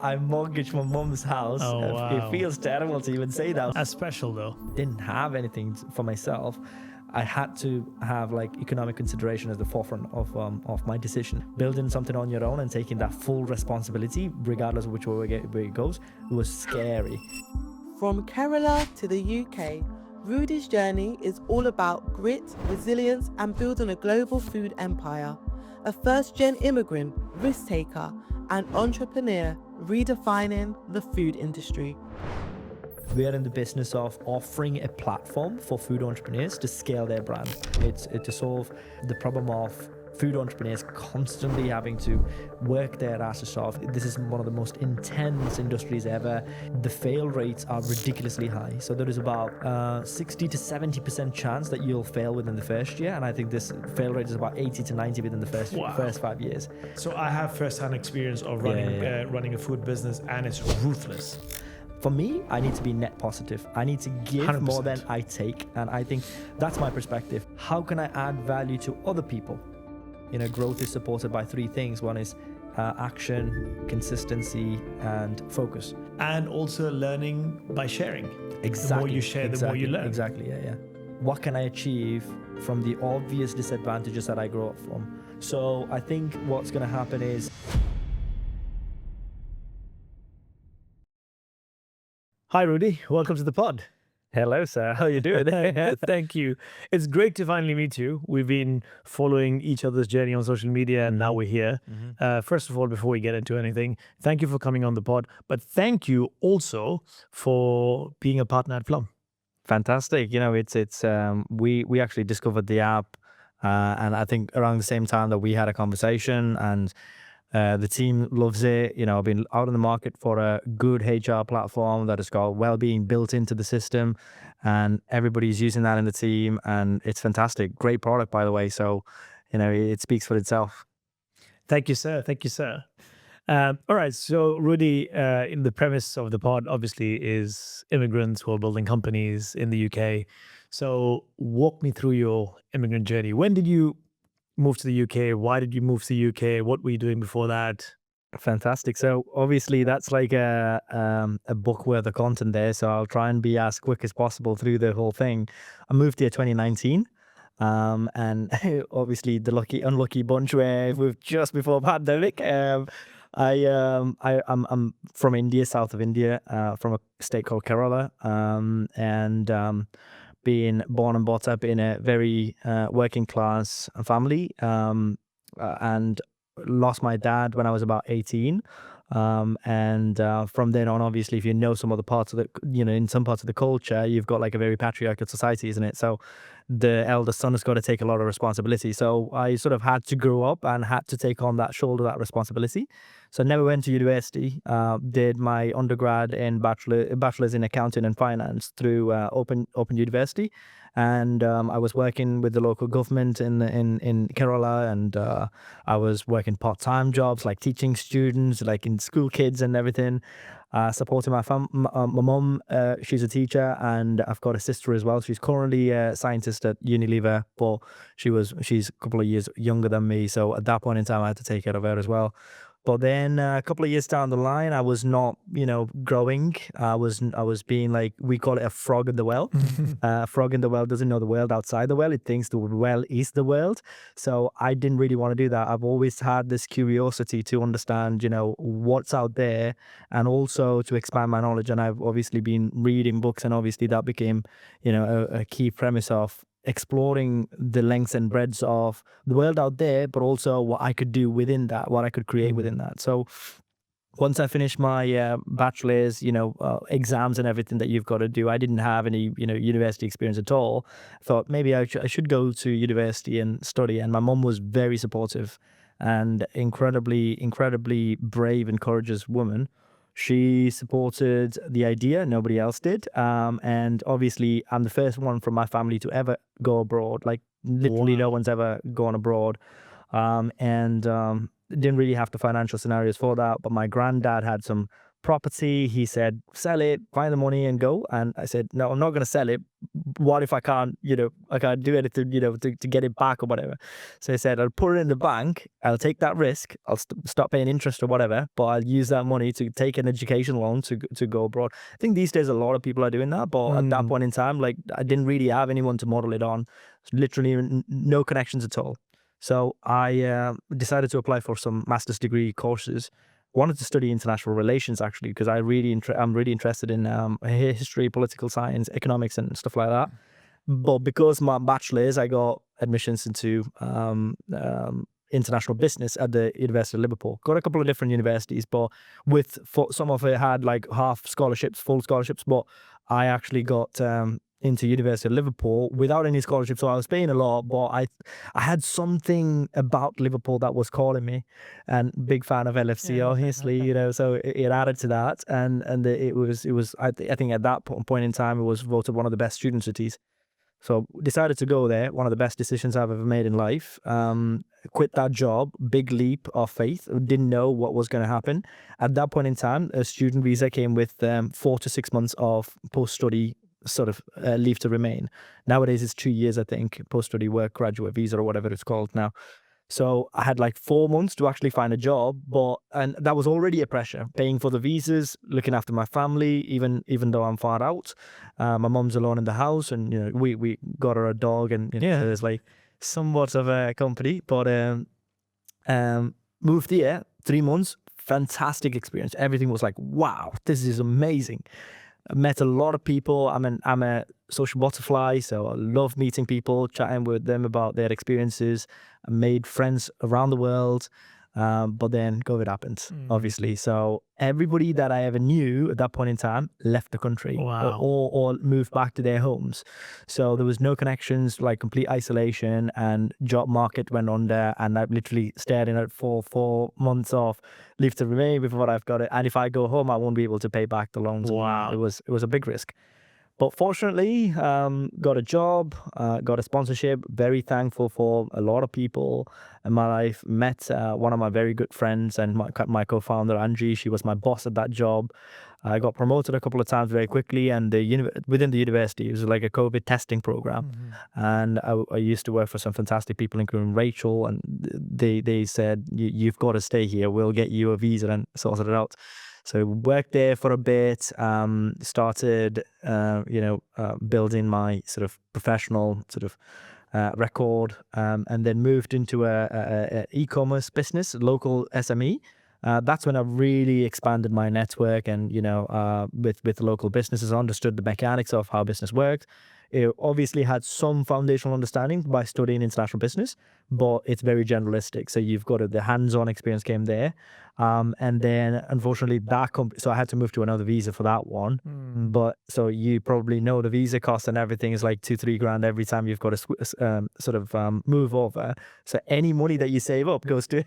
I mortgaged my mum's house. Oh, It wow. feels terrible to even say that. That's special though. Didn't have anything for myself. I had to have like economic consideration as the forefront of my decision. Building something on your own and taking that full responsibility, regardless of which way it goes, was scary. From Kerala to the UK, Rudy's journey is all about grit, resilience, and building a global food empire. A first-gen immigrant, risk-taker, and entrepreneur redefining the food industry. We are in the business of offering a platform for food entrepreneurs to scale their brand. It's to solve the problem of food entrepreneurs constantly having to work their asses off. This is one of the most intense industries ever. The fail rates are ridiculously high. So there is about 60 to 70% chance that you'll fail within the first year. And I think this fail rate is about 80 to 90 within the first 5 years. So I have first-hand experience of running a food business, and it's ruthless. For me, I need to be net positive. I need to give 100%. more than I take. And I think that's my perspective. How can I add value to other people? Growth is supported by three things. One is action, consistency, and focus. And also learning by sharing. Exactly. The more you share, the more you learn. Exactly, yeah. What can I achieve from the obvious disadvantages that I grow up from? So I think what's going to happen is... Hi, Rudy. Welcome to the pod. Hello, sir. How are you doing? Thank you. It's great to finally meet you. We've been following each other's journey on social media, and now we're here. First of all, before we get into anything, thank you for coming on the pod, but thank you also for being a partner at Plum. Fantastic. We actually discovered the app, and I think around the same time that we had a conversation, and the team loves it. I've been out in the market for a good HR platform that has got well-being built into the system, and everybody's using that in the team, and it's fantastic. Great product, by the way. So, it speaks for itself. Thank you, sir. Thank you, sir. All right. So, Rudy, in the premise of the pod, obviously, is immigrants who are building companies in the UK. So, walk me through your immigrant journey. When did you move to the UK? Why did you move to the UK? What were you doing before that? Fantastic. So obviously that's like a book worth of content there. So I'll try and be as quick as possible through the whole thing. I moved here 2019. And obviously the unlucky bunch where we're just before pandemic. I'm from India, south of India, from a state called Kerala. And being born and brought up in a very working class family, and lost my dad when I was about 18. And from then on, obviously, if you know some other parts of the, in some parts of the culture, you've got like a very patriarchal society, isn't it? So the eldest son has got to take a lot of responsibility. So I sort of had to grow up and had to take on that responsibility. So I never went to university. Did my undergrad and bachelor's in accounting and finance through Open University. And I was working with the local government in Kerala, and I was working part-time jobs like teaching students, like in school kids and everything, supporting my mum. She's a teacher, and I've got a sister as well. She's currently a scientist at Unilever, but she's a couple of years younger than me. So at that point in time, I had to take care of her as well. But then a couple of years down the line, I was not, growing. I was being like, we call it a frog in the well. A frog in the well doesn't know the world outside the well. It thinks the well is the world. So I didn't really want to do that. I've always had this curiosity to understand, what's out there, and also to expand my knowledge. And I've obviously been reading books, and obviously that became, a key premise of exploring the lengths and breadths of the world out there, but also what I could do within that, what I could create within that. So once I finished my bachelor's, exams and everything that you've got to do, I didn't have any, university experience at all. I thought maybe I should go to university and study. And my mum was very supportive and incredibly brave and courageous woman. She supported the idea. Nobody else did. And obviously, I'm the first one from my family to ever go abroad. Like literally no one's ever gone abroad. And didn't really have the financial scenarios for that. But my granddad had some property. He said, sell it, find the money and go. And I said, no, I'm not going to sell it. What if I can't, I can't do anything, to get it back or whatever. So he said, I'll put it in the bank. I'll take that risk. I'll stop paying interest or whatever, but I'll use that money to take an education loan to go abroad. I think these days a lot of people are doing that, but at that point in time, like, I didn't really have anyone to model it on. Literally no connections at all. So I decided to apply for some master's degree courses. Wanted to study international relations, actually, because I'm really interested in history, political science, economics, and stuff like that. But because my bachelor's, I got admissions into international business at the University of Liverpool. Got a couple of different universities, but some of it had like half scholarships, full scholarships. But I actually got into University of Liverpool without any scholarship, so I was paying a lot, but I had something about Liverpool that was calling me, and big fan of LFC, obviously, so it added to that, and it was I think at that point in time it was voted one of the best student cities. So decided to go there. One of the best decisions I've ever made in life. Quit that job, big leap of faith. Didn't know what was going to happen. At that point in time, a student visa came with 4 to 6 months of post-study sort of leave to remain. Nowadays it's 2 years, I think, post-study work graduate visa or whatever it's called now. So I had like 4 months to actually find a job, and that was already a pressure, paying for the visas, looking after my family, even though I'm far out. My mom's alone in the house, and we got her a dog, and there's like somewhat of a company. But moved here, 3 months, fantastic experience. Everything was like, wow, this is amazing. I met a lot of people. I'm a social butterfly, so I love meeting people, chatting with them about their experiences. I made friends around the world, but then COVID happened, obviously. So everybody that I ever knew at that point in time left the country. Wow. or moved back to their homes. So there was no connections, like complete isolation, and job market went under, and I literally stared in it for 4 months of leave to remain before I've got it. And if I go home, I won't be able to pay back the loans. Wow. It was a big risk. But fortunately, got a job, got a sponsorship. Very thankful for a lot of people in my life. Met one of my very good friends and my co-founder, Angie. She was my boss at that job. I got promoted a couple of times very quickly, and within the university, it was like a COVID testing program. And I used to work for some fantastic people, including Rachel, and they said, you've got to stay here. We'll get you a visa and sorted it out. So worked there for a bit, started, building my sort of professional sort of record, and then moved into a e-commerce business, local SME. That's when I really expanded my network, and with local businesses, understood the mechanics of how business worked. It obviously had some foundational understanding by studying international business, but it's very generalistic. So you've got the hands-on experience came there. And then unfortunately so I had to move to another visa for that one. But so you probably know the visa cost and everything is like 2-3 grand every time you've got to move over. So any money that you save up goes to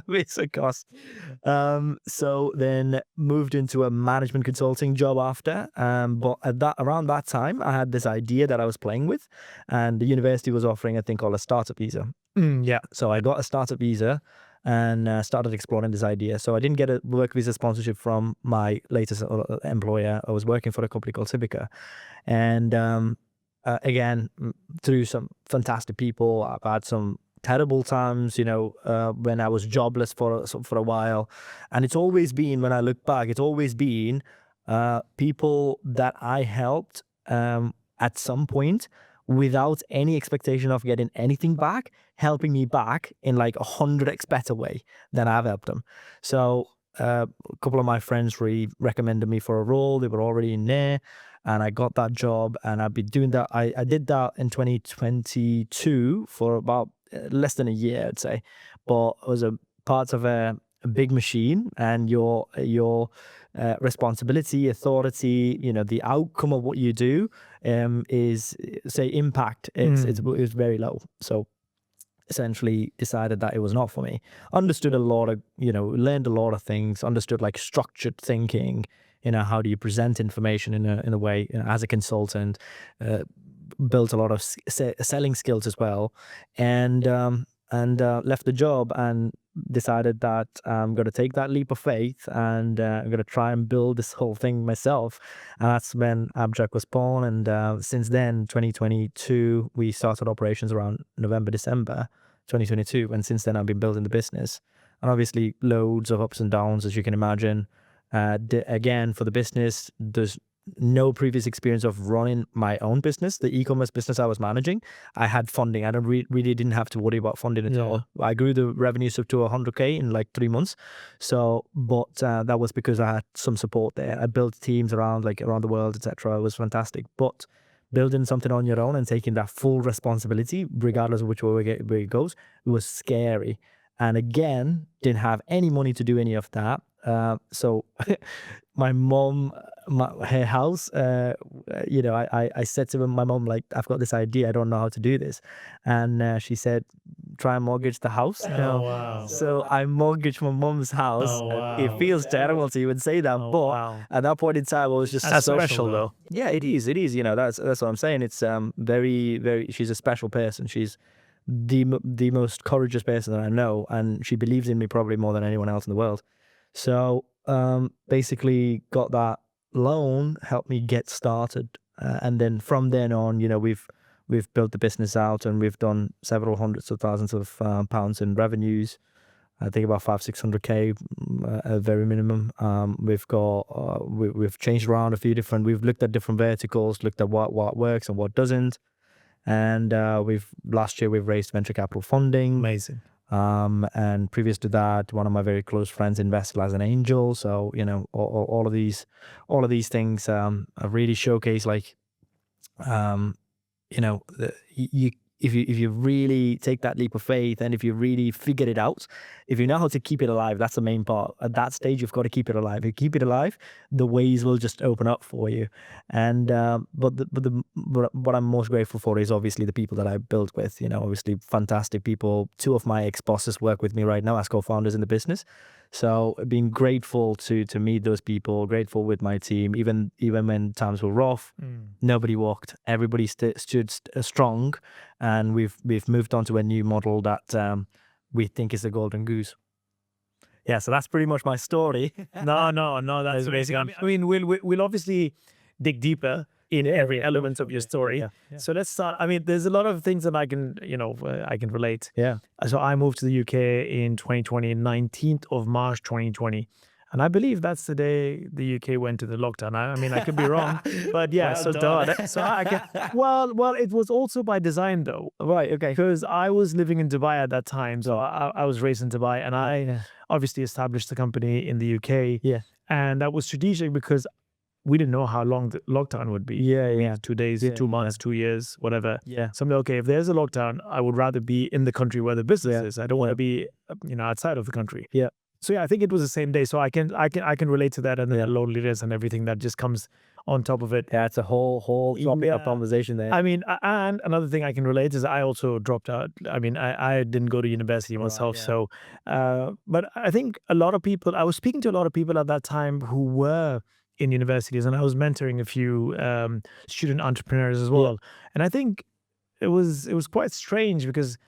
visa costs. So then moved into a management consulting job after. But around that time, I had this idea that I was playing with, and the university was offering a thing called a startup visa. So I got a startup visa and started exploring this idea. So I didn't get a work visa sponsorship from my latest employer. I was working for a company called Civica. And again, through some fantastic people, I've had some terrible times, when I was jobless for a while. And it's always been, when I look back, it's always been people that I helped at some point without any expectation of getting anything back, helping me back in like 100x better way than I've helped them. So a couple of my friends really recommended me for a role. They were already in there, and I got that job, and I've been doing that. I did that in 2022 for about less than a year, I'd say, but it was a part of a big machine, and your responsibility, authority, the outcome of what you do is, say, impact. It's very low. So essentially decided that it was not for me. Understood a lot of, learned a lot of things, understood like structured thinking, how do you present information in a way, as a consultant, built a lot of selling skills as well, and left the job and decided that I'm going to take that leap of faith and I'm going to try and build this whole thing myself. And that's when Abjak was born. And since then, 2022, we started operations around November, December 2022. And since then, I've been building the business. And obviously, loads of ups and downs, as you can imagine. Again, for the business, there's no previous experience of running my own business, the e-commerce business I was managing. I had funding. I don't really didn't have to worry about funding at all. I grew the revenues up to 100K in like 3 months. So, but that was because I had some support there. I built teams around the world, etc. It was fantastic. But building something on your own and taking that full responsibility, regardless of which way it goes, it was scary. And again, didn't have any money to do any of that. So my mom, her house, I said to my mom, like, I've got this idea. I don't know how to do this. And she said, try and mortgage the house. Oh, wow. So I mortgaged my mom's house. Oh, wow. It feels terrible to even say that. Oh, but wow. at that point in time, I was just That's social, special, though. Yeah, it is. It is. That's what I'm saying. It's very, very, she's a special person. She's the most courageous person that I know. And she believes in me probably more than anyone else in the world. So basically got that loan, helped me get started. And then from then on, we've built the business out and we've done several hundreds of thousands of pounds in revenues. I think about 500-600K at very minimum. We've changed around a few different, we've looked at different verticals, looked at what works and what doesn't. And last year we've raised venture capital funding. Amazing. And previous to that, one of my very close friends invested as an angel. So, all of these things have really showcased, like, if you really take that leap of faith and if you really figure it out, if you know how to keep it alive, that's the main part. At that stage, you've got to keep it alive. If you keep it alive, the ways will just open up for you. And but what I'm most grateful for is obviously the people that I built with. Obviously fantastic people. 2 of my ex-bosses work with me right now as co-founders in the business. So being grateful to meet those people, grateful with my team, even when times were rough, nobody walked. Everybody stood strong, and we've moved on to a new model that we think is the golden goose. Yeah, so that's pretty much my story. No, that's amazing. I mean, we'll obviously dig deeper in every element of your story. Yeah. So let's start. I mean, there's a lot of things that I can relate. Yeah. So I moved to the UK in 2020, 19th of March 2020. And I believe that's the day the UK went to the lockdown. I mean, I could be wrong, but yeah. Well done. So I can, well, it was also by design though. Right. Okay. Because I was living in Dubai at that time. So I was raised in Dubai, and I obviously established the company in the UK. Yeah. And that was strategic because we didn't know how long the lockdown would be. Yeah. 2 days, 2 months, 2 years, whatever. Yeah. So I'm like, okay, if there's a lockdown, I would rather be in the country where the business is. I don't want to be, outside of the country. Yeah. So yeah, I think it was the same day. So I can relate to that, and the loneliness and everything that just comes on top of it. Yeah, it's a whole topic of conversation there. I mean, and another thing I can relate is I also dropped out. I mean, I didn't go to university myself. So, but I think I was speaking to a lot of people at that time who were in universities, and I was mentoring a few student entrepreneurs as well. And I think it was quite strange because,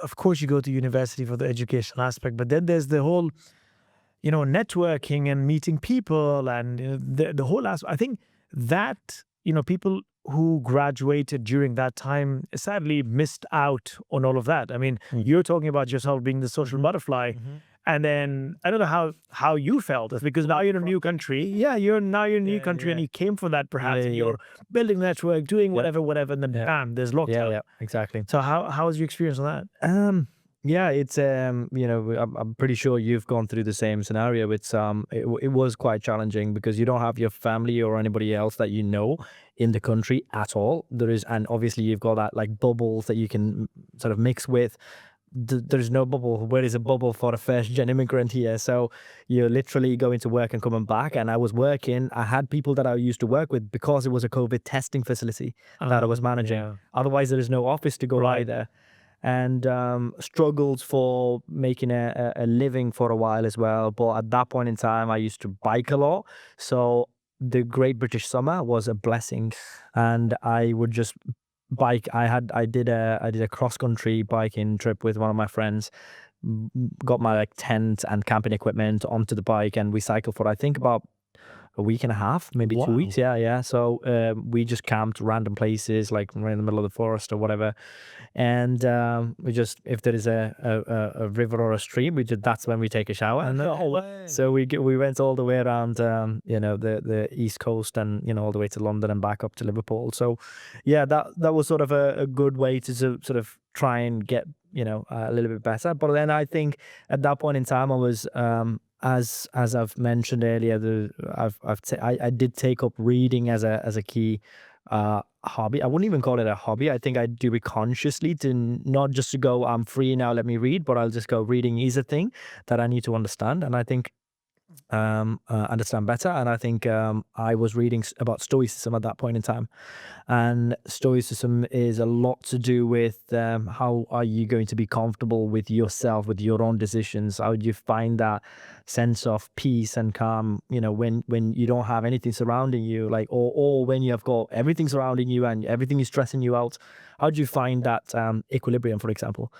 of course you go to university for the educational aspect, but then there's the whole, networking and meeting people and the whole aspect. I think that, people who graduated during that time sadly missed out on all of that. I mean, you're talking about yourself being the social butterfly. And then I don't know how you felt, because now you're in a new country. Yeah, you're in a new country, and you came from that perhaps, and you're building network, doing whatever, and then bam, there's lockdown. Yeah, exactly. So how was your experience on that? Yeah, it's I'm pretty sure you've gone through the same scenario. It's it was quite challenging because you don't have your family or anybody else that in the country at all. And obviously you've got that like bubbles that you can sort of mix with. There's no bubble. Where is a bubble for a first-gen immigrant here? So you're literally going to work and coming back. And I was working. I had people that I used to work with because it was a COVID testing facility that I was managing. Yeah. Otherwise, there is no office to go either. And struggled for making a living for a while as well. But at that point in time, I used to bike a lot. So the Great British Summer was a blessing. And I would just bike. I did a cross country biking trip with one of my friends got my like tent and camping equipment onto the bike, and we cycled for I think about a week and a half, maybe 2 weeks. Wow. Yeah. So we just camped random places, like right in the middle of the forest or whatever. And we just, if there is a river or a stream, that's when we take a shower. No way. So we went all the way around, the East Coast, and all the way to London and back up to Liverpool. So yeah, that was sort of a good way to sort of try and get a little bit better. But then I think at that point in time, I was as I've mentioned earlier, I did take up reading as a key hobby. I wouldn't even call it a hobby. I think I do it consciously, to not just to go, I'm free now, let me read, but I'll just go, reading is a thing that I need to understand, and I think understand better. And I think I was reading about Stoicism at that point in time, and Stoicism is a lot to do with how are you going to be comfortable with yourself, with your own decisions. How do you find that sense of peace and calm, when you don't have anything surrounding you, like, or when you have got everything surrounding you and everything is stressing you out. How do you find that equilibrium, for example?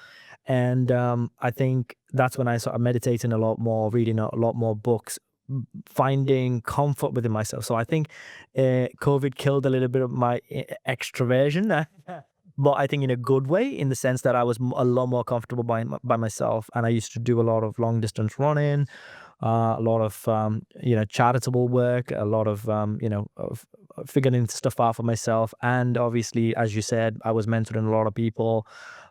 And I think that's when I started meditating a lot more, reading a lot more books, finding comfort within myself. So I think COVID killed a little bit of my extroversion, but I think in a good way, in the sense that I was a lot more comfortable by myself. And I used to do a lot of long distance running, a lot of charitable work, a lot of of figuring stuff out for myself. And obviously, as you said, I was mentoring a lot of people.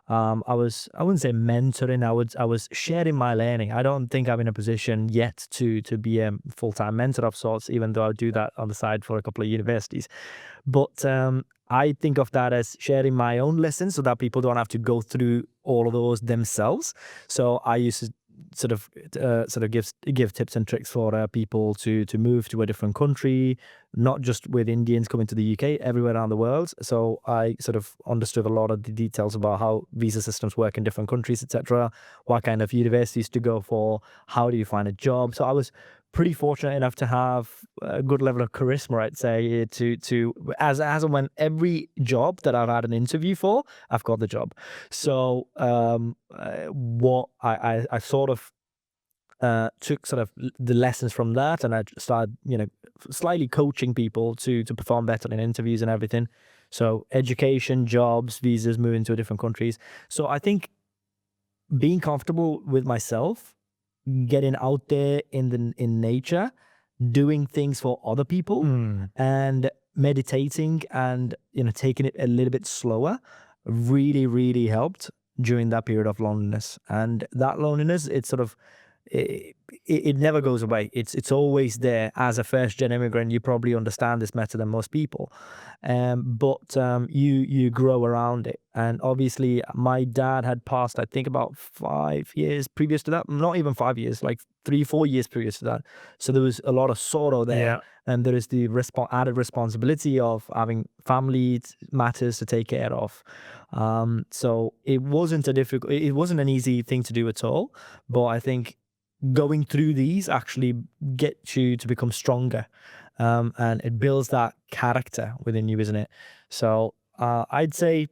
I wouldn't say mentoring. I was sharing my learning. I don't think I'm in a position yet to be a full-time mentor of sorts, even though I do that on the side for a couple of universities. But I think of that as sharing my own lessons, so that people don't have to go through all of those themselves. So I used to sort of give tips and tricks for people to move to a different country, not just with Indians coming to the UK, everywhere around the world. So I sort of understood a lot of the details about how visa systems work in different countries, etc., what kind of universities to go for, how do you find a job. So I was pretty fortunate enough to have a good level of charisma, I'd say, to as and when every job that I've had an interview for, I've got the job. So what I sort of took sort of the lessons from that, and I started slightly coaching people to perform better in interviews and everything. So education, jobs, visas, moving to different countries. So I think being comfortable with myself, getting out there in nature, doing things for other people, and meditating, and taking it a little bit slower, really, really helped during that period of loneliness. And that loneliness, it's sort of it never goes away. It's always there. As a first-gen immigrant, you probably understand this better than most people, but you grow around it. And obviously, my dad had passed, I think, about 5 years previous to that. Not even 5 years, like 3-4 years previous to that. So there was a lot of sorrow there. Yeah. And there is the added responsibility of having family matters to take care of. So it wasn't an easy thing to do at all. But I think going through these actually get you to become stronger, and it builds that character within you, isn't it? So I'd say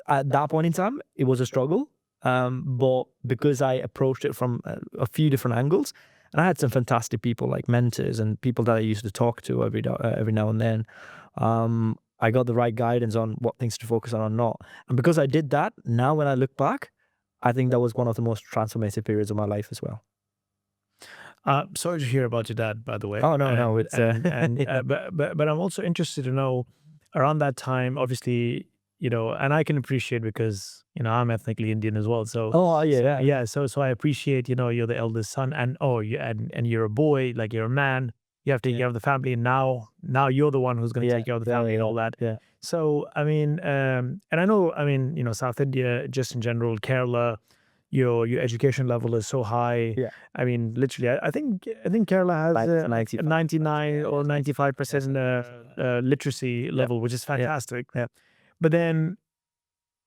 at that point in time, it was a struggle, but because I approached it from a few different angles, and I had some fantastic people, like mentors and people that I used to talk to every now and then, I got the right guidance on what things to focus on or not. And because I did that, now when I look back, I think that was one of the most transformative periods of my life as well. Sorry to hear about your dad, by the way. Oh, no, it's but I'm also interested to know, around that time, obviously, and I can appreciate, because I'm ethnically Indian as well. So yeah. So I appreciate, you're the eldest son, and and you're a boy, like you're a man. You have to take care of the family, and now you're the one who's going to take care of the family and all that. Yeah. So I mean, and I know, South India, just in general, Kerala, your education level is so high. Yeah. I mean, literally, I think Kerala has 99 or 95% literacy level, which is fantastic. Yeah. But then,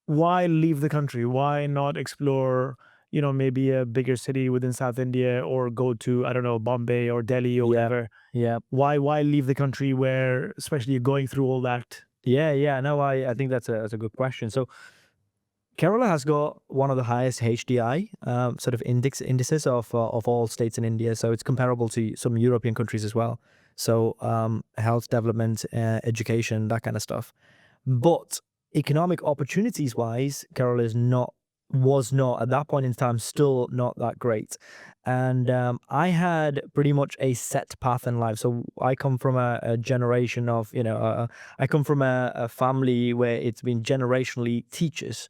why leave the country? Why not explore, maybe a bigger city within South India, or go to, I don't know, Bombay or Delhi or whatever? Yeah. Why leave the country where, especially, you're going through all that? Yeah. No, I think that's a good question. So Kerala has got one of the highest HDI sort of indices of all states in India, so it's comparable to some European countries as well. So health development, education, that kind of stuff. But economic opportunities wise, Kerala was not at that point in time still not that great. And I had pretty much a set path in life. So I come from a generation of, I come from a family where it's been generationally teachers.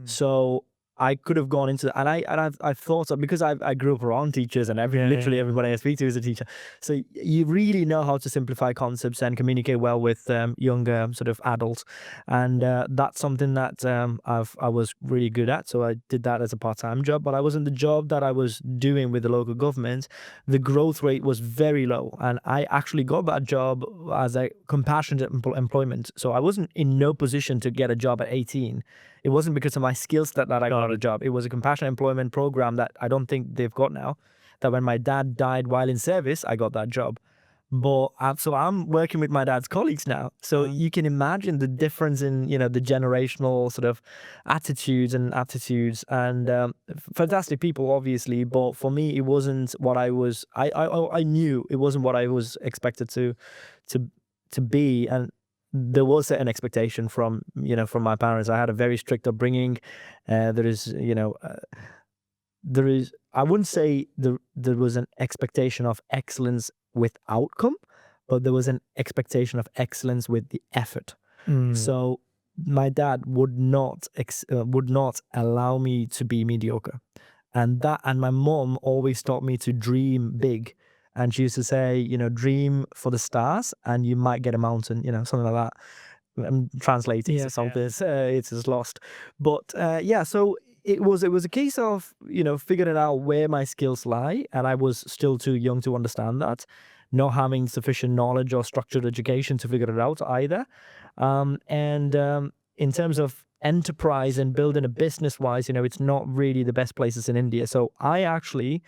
So I could have gone into, and I've thought of, because I grew up around teachers, and literally everybody I speak to is a teacher. So you really know how to simplify concepts and communicate well with younger sort of adults, and that's something that I was really good at. So I did that as a part-time job, but I wasn't the job that I was doing with the local government. The growth rate was very low, and I actually got that job as a compassionate employment. So I wasn't in no position to get a job at 18. It wasn't because of my skills that I got a job. It was a compassionate employment program that I don't think they've got now. That when my dad died while in service, I got that job. But so I'm working with my dad's colleagues now. So you can imagine the difference in, the generational sort of attitudes and aptitudes, and fantastic people, obviously. But for me, it wasn't what I was. I knew it wasn't what I was expected to be, and there was an expectation from my parents. I had a very strict upbringing. There is I wouldn't say there was an expectation of excellence with outcome, but there was an expectation of excellence with the effort. So my dad would not allow me to be mediocre, and my mom always taught me to dream big. And she used to say, dream for the stars and you might get a mountain, something like that. I'm translating to something. It's just lost. But so it was a case of, figuring out where my skills lie. And I was still too young to understand that, not having sufficient knowledge or structured education to figure it out either. In terms of enterprise and building a business wise, it's not really the best places in India. So I actually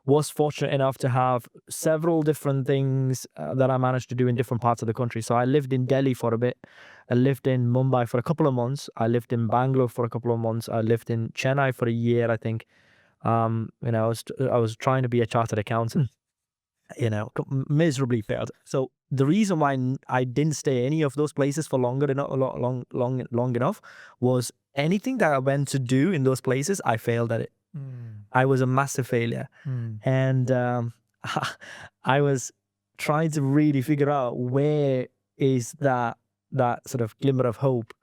was fortunate enough to have several different things that I managed to do in different parts of the country. So I lived in Delhi for a bit. I lived in Mumbai for a couple of months. I lived in Bangalore for a couple of months. I lived in Chennai for a year, I think. I was trying to be a chartered accountant. Miserably failed. So the reason why I didn't stay any of those places for long enough was anything that I went to do in those places, I failed at it. I was a massive failure. And I was trying to really figure out where is that sort of glimmer of hope.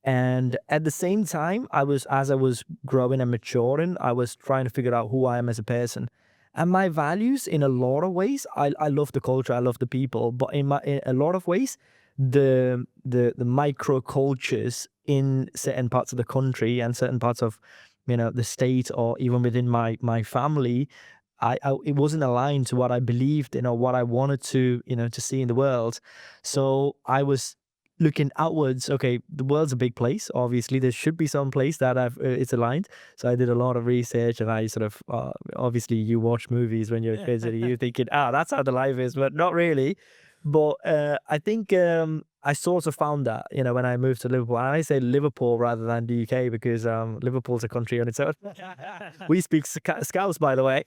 And at the same time, as I was growing and maturing, I was trying to figure out who I am as a person. And my values, in a lot of ways, I love the culture, I love the people, but in a lot of ways, the micro cultures in certain parts of the country and certain parts of the state, or even within my family, it wasn't aligned to what I believed in or what I wanted to to see in the world. So I was looking outwards. Okay, the world's a big place. Obviously, there should be some place that it's aligned. So I did a lot of research, and I sort of obviously you watch movies when you're kids, and you're thinking, that's how the life is, but not really. But I think I sort of found that, when I moved to Liverpool. And I say Liverpool rather than the UK because Liverpool's a country on its own. We speak Scouse, by the way.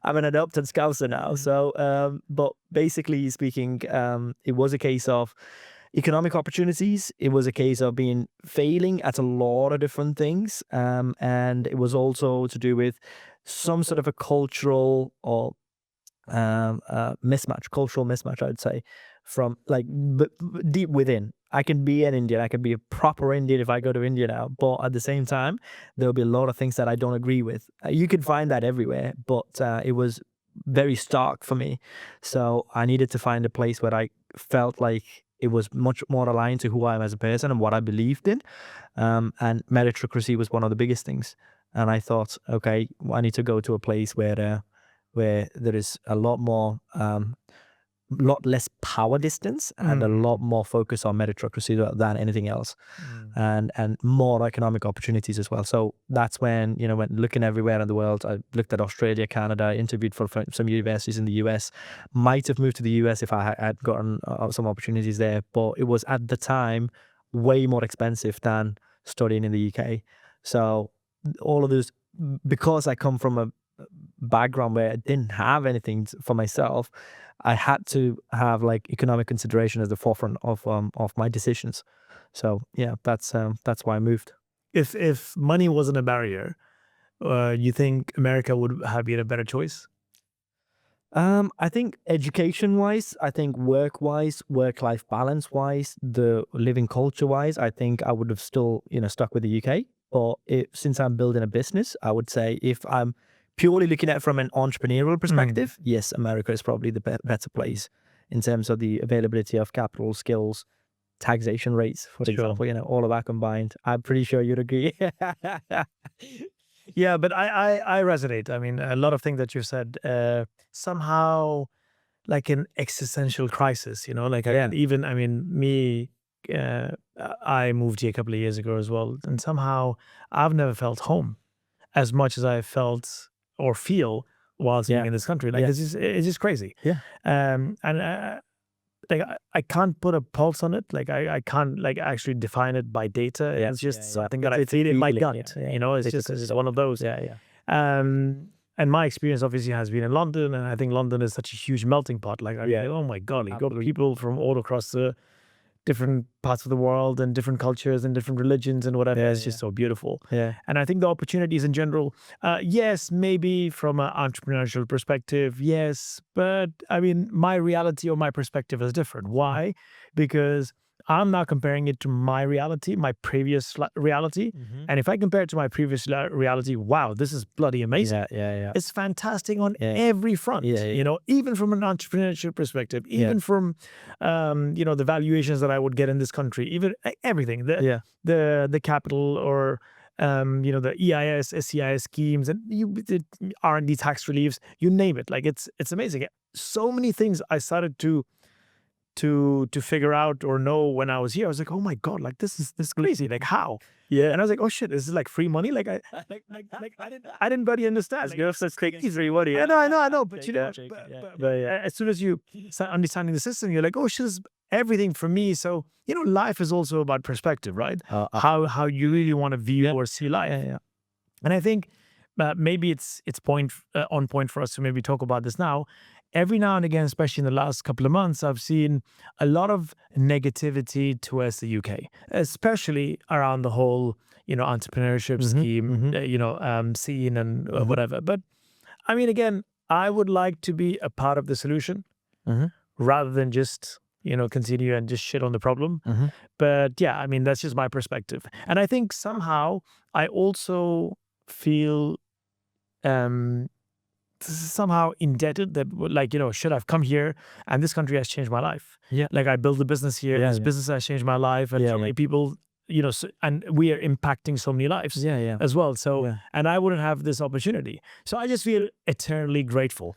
I'm an adopted Scouser now. So, but basically speaking, it was a case of economic opportunities. It was a case of failing at a lot of different things. And it was also to do with some sort of a cultural or cultural mismatch, I would say, from deep within. I can be an Indian, I can be a proper Indian if I go to India now, but at the same time, there'll be a lot of things that I don't agree with. You can find that everywhere, but it was very stark for me. So I needed to find a place where I felt like it was much more aligned to who I am as a person and what I believed in. And meritocracy was one of the biggest things. And I thought, okay, I need to go to a place where there is a lot more, lot less power distance and a lot more focus on meritocracy than anything else, and more economic opportunities as well. So that's when, when looking everywhere in the world, I looked at Australia, Canada, interviewed for some universities in the US, might have moved to the US if I had gotten some opportunities there, but it was at the time way more expensive than studying in the UK. So all of those, because I come from a background where I didn't have anything for myself, I had to have like economic consideration as the forefront of my decisions. So yeah, that's why I moved. If money wasn't a barrier, you think America would have been a better choice? I think education-wise, I think work-wise, work-life balance-wise, the living culture-wise, I think I would have still, stuck with the UK. Or since I'm building a business, I would say if I'm purely looking at it from an entrepreneurial perspective, yes, America is probably the better place in terms of the availability of capital, skills, taxation rates, for Sure. example, all of that combined. I'm pretty sure you'd agree. Yeah, but I resonate. I mean, a lot of things that you said, somehow like an existential crisis, like Yeah. I mean, me, I moved here a couple of years ago as well. And somehow I've never felt home as much as I felt or feel whilst being Yeah. in this country. Like Yeah. it's just crazy. Yeah. And like I can't put a pulse on it. Like I can't like actually define it by data. Yeah, It's just yeah. something that I It's a feel in my feeling, gut. yeah. It's one of those. Yeah. And my experience obviously has been in London, and I think London is such a huge melting pot. Like, Yeah. oh my God, you got Absolutely. people from all across the different parts of the world and different cultures and different religions and whatever. Yeah, It's just so beautiful. Yeah. And I think the opportunities in general, yes, maybe from an entrepreneurial perspective, yes. But I mean, my reality or my perspective is different. Why? Because I'm now comparing it to my reality, my previous reality. And if I compare it to my previous reality, wow, this is bloody amazing. Yeah. It's fantastic on Yeah. every front, Yeah. even from an entrepreneurship perspective, even from, the valuations that I would get in this country, even everything, the capital or, the EIS, SCIS schemes and the R&D tax reliefs, you name it. Like it's amazing. So many things I started to figure out or know when I was here. I was like, oh my God, like this is crazy. Like how? Yeah. And I was like, oh shit, this is like free money. Like I didn't really understand. It's good, such crazy free money. I know. But Yeah. as soon as you start understanding the system, you're like, oh shit, this is everything for me. So life is also about perspective, right? How you really want to view or see life. Yeah. And I think maybe it's on point for us to maybe talk about this now. Every now and again, especially in the last couple of months, I've seen a lot of negativity towards the UK, especially around the whole, entrepreneurship scheme, scene and whatever. But I mean, again, I would like to be a part of the solution rather than just, continue and just shit on the problem. But yeah, I mean, that's just my perspective. And I think somehow I also feel somehow indebted that should I've come here and this country has changed my life. Yeah. Like I built a business here. This business has changed my life, and so many people, and we are impacting so many lives as well. So, and I wouldn't have this opportunity. So I just feel eternally grateful.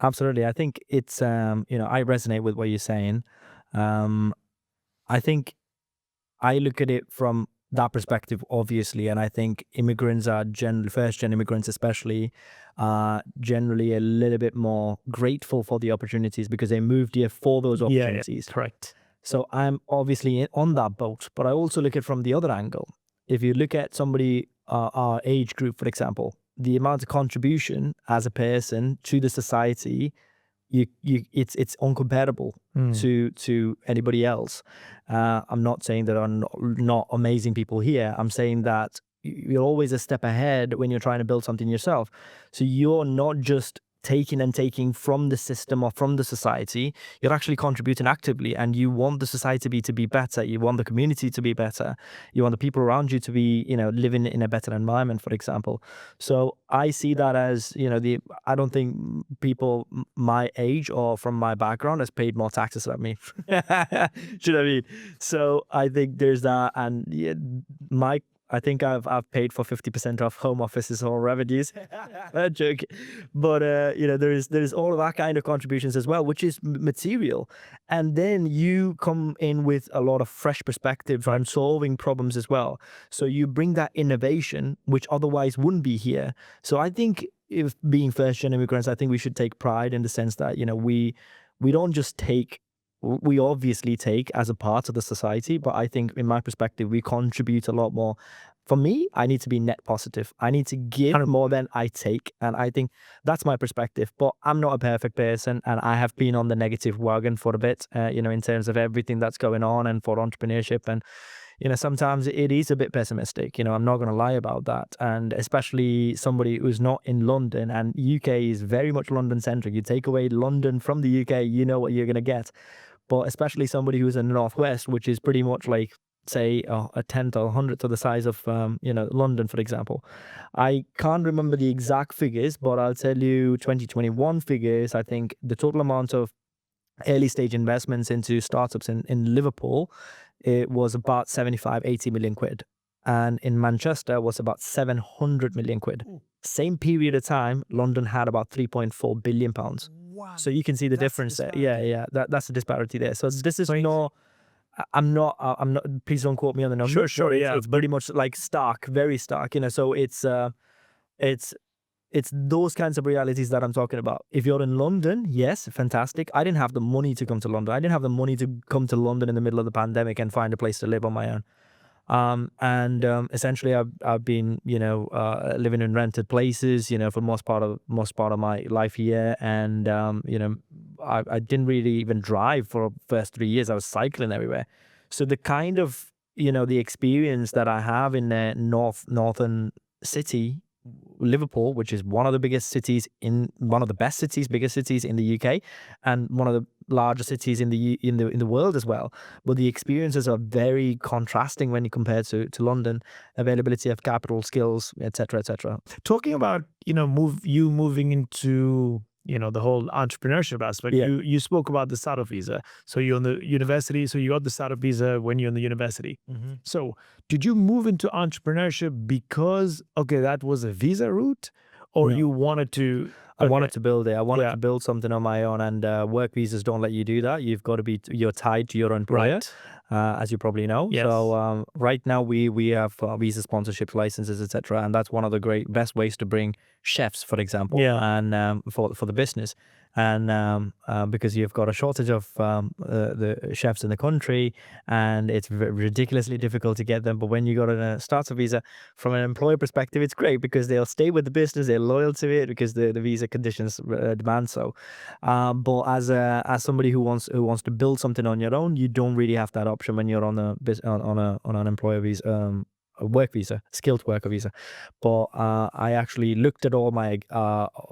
Absolutely. I think it's, I resonate with what you're saying. I think I look at it from that perspective, obviously, and I think immigrants are generally, first-gen immigrants especially, are generally a little bit more grateful for the opportunities because they moved here for those opportunities. Correct. So I'm obviously on that boat, but I also look at it from the other angle. If you look at somebody, our age group, for example, the amount of contribution as a person to the society, it's incomparable to anybody else. I'm not saying that are not amazing people here. I'm saying that you're always a step ahead when you're trying to build something yourself. So you're not just taking from the system or from the society. You're actually contributing actively, and you want the society to be better. You want the community to be better. You want the people around you to be, living in a better environment, for example. So I see that as, I don't think people my age or from my background has paid more taxes than me. Do you know what I mean? So I think there's that, and I think I've paid for 50% of home offices or revenues. Joke. But there's all of that kind of contributions as well, which is material. And then you come in with a lot of fresh perspectives on solving problems as well. So you bring that innovation, which otherwise wouldn't be here. So I think if being first-gen immigrants, I think we should take pride in the sense that, we don't just take. We obviously take as a part of the society, but I think in my perspective, we contribute a lot more For me, I need to be net positive. I need to give more than I take. And I think that's my perspective. But I'm not a perfect person. And I have been on the negative wagon for a bit, in terms of everything that's going on and for entrepreneurship. And, sometimes it is a bit pessimistic. I'm not going to lie about that. And especially somebody who's not in London, and UK is very much London centric. You take away London from the UK, you know what you're going to get. But especially somebody who's in the Northwest, which is pretty much like, say, a tenth or 100th of the size of, London, for example. I can't remember the exact figures, but I'll tell you 2021 figures. I think the total amount of early stage investments into startups in Liverpool, it was about 75-80 million quid. And in Manchester was about 700 million quid. Same period of time, London had about 3.4 billion pounds. Wow. So you can see the difference there. Yeah. That's the disparity there. So this is not, I'm not, please don't quote me on the number. Sure, yeah. It's pretty much like stark, very stark, so it's those kinds of realities that I'm talking about. If you're in London, yes, fantastic. I didn't have the money to come to London. I didn't have the money to come to London in the middle of the pandemic and find a place to live on my own. Essentially I've been, living in rented places, for most part of my life here. And, I didn't really even drive for the first 3 years. I was cycling everywhere. So the kind of, the experience that I have in the northern city, Liverpool, which is one of the biggest cities biggest cities in the UK, and one of the largest cities in the world as well. But the experiences are very contrasting when you compare to London. Availability of capital, skills, etc., etc. Talking about moving into the whole entrepreneurship aspect. Yeah. You spoke about the startup visa. So you're in the university. So you got the startup visa when you're in the university. Mm-hmm. So did you move into entrepreneurship because that was a visa route, or No. you wanted to? I wanted to build it. I wanted Yeah. to build something on my own, and work visas don't let you do that. You've got to you're tied to your employer, as you probably know. Yes. So right now we have visa sponsorships, licenses, etc., and that's one of the best ways to bring chefs, for example, and for the business. And because you've got a shortage of the chefs in the country, and it's ridiculously difficult to get them. But when you got a startup visa, from an employer perspective, it's great because they'll stay with the business, they're loyal to it because the visa conditions demand so. But as somebody who wants to build something on your own, you don't really have that option when you're on an employer visa. A work visa, skilled worker visa. But I actually looked at all my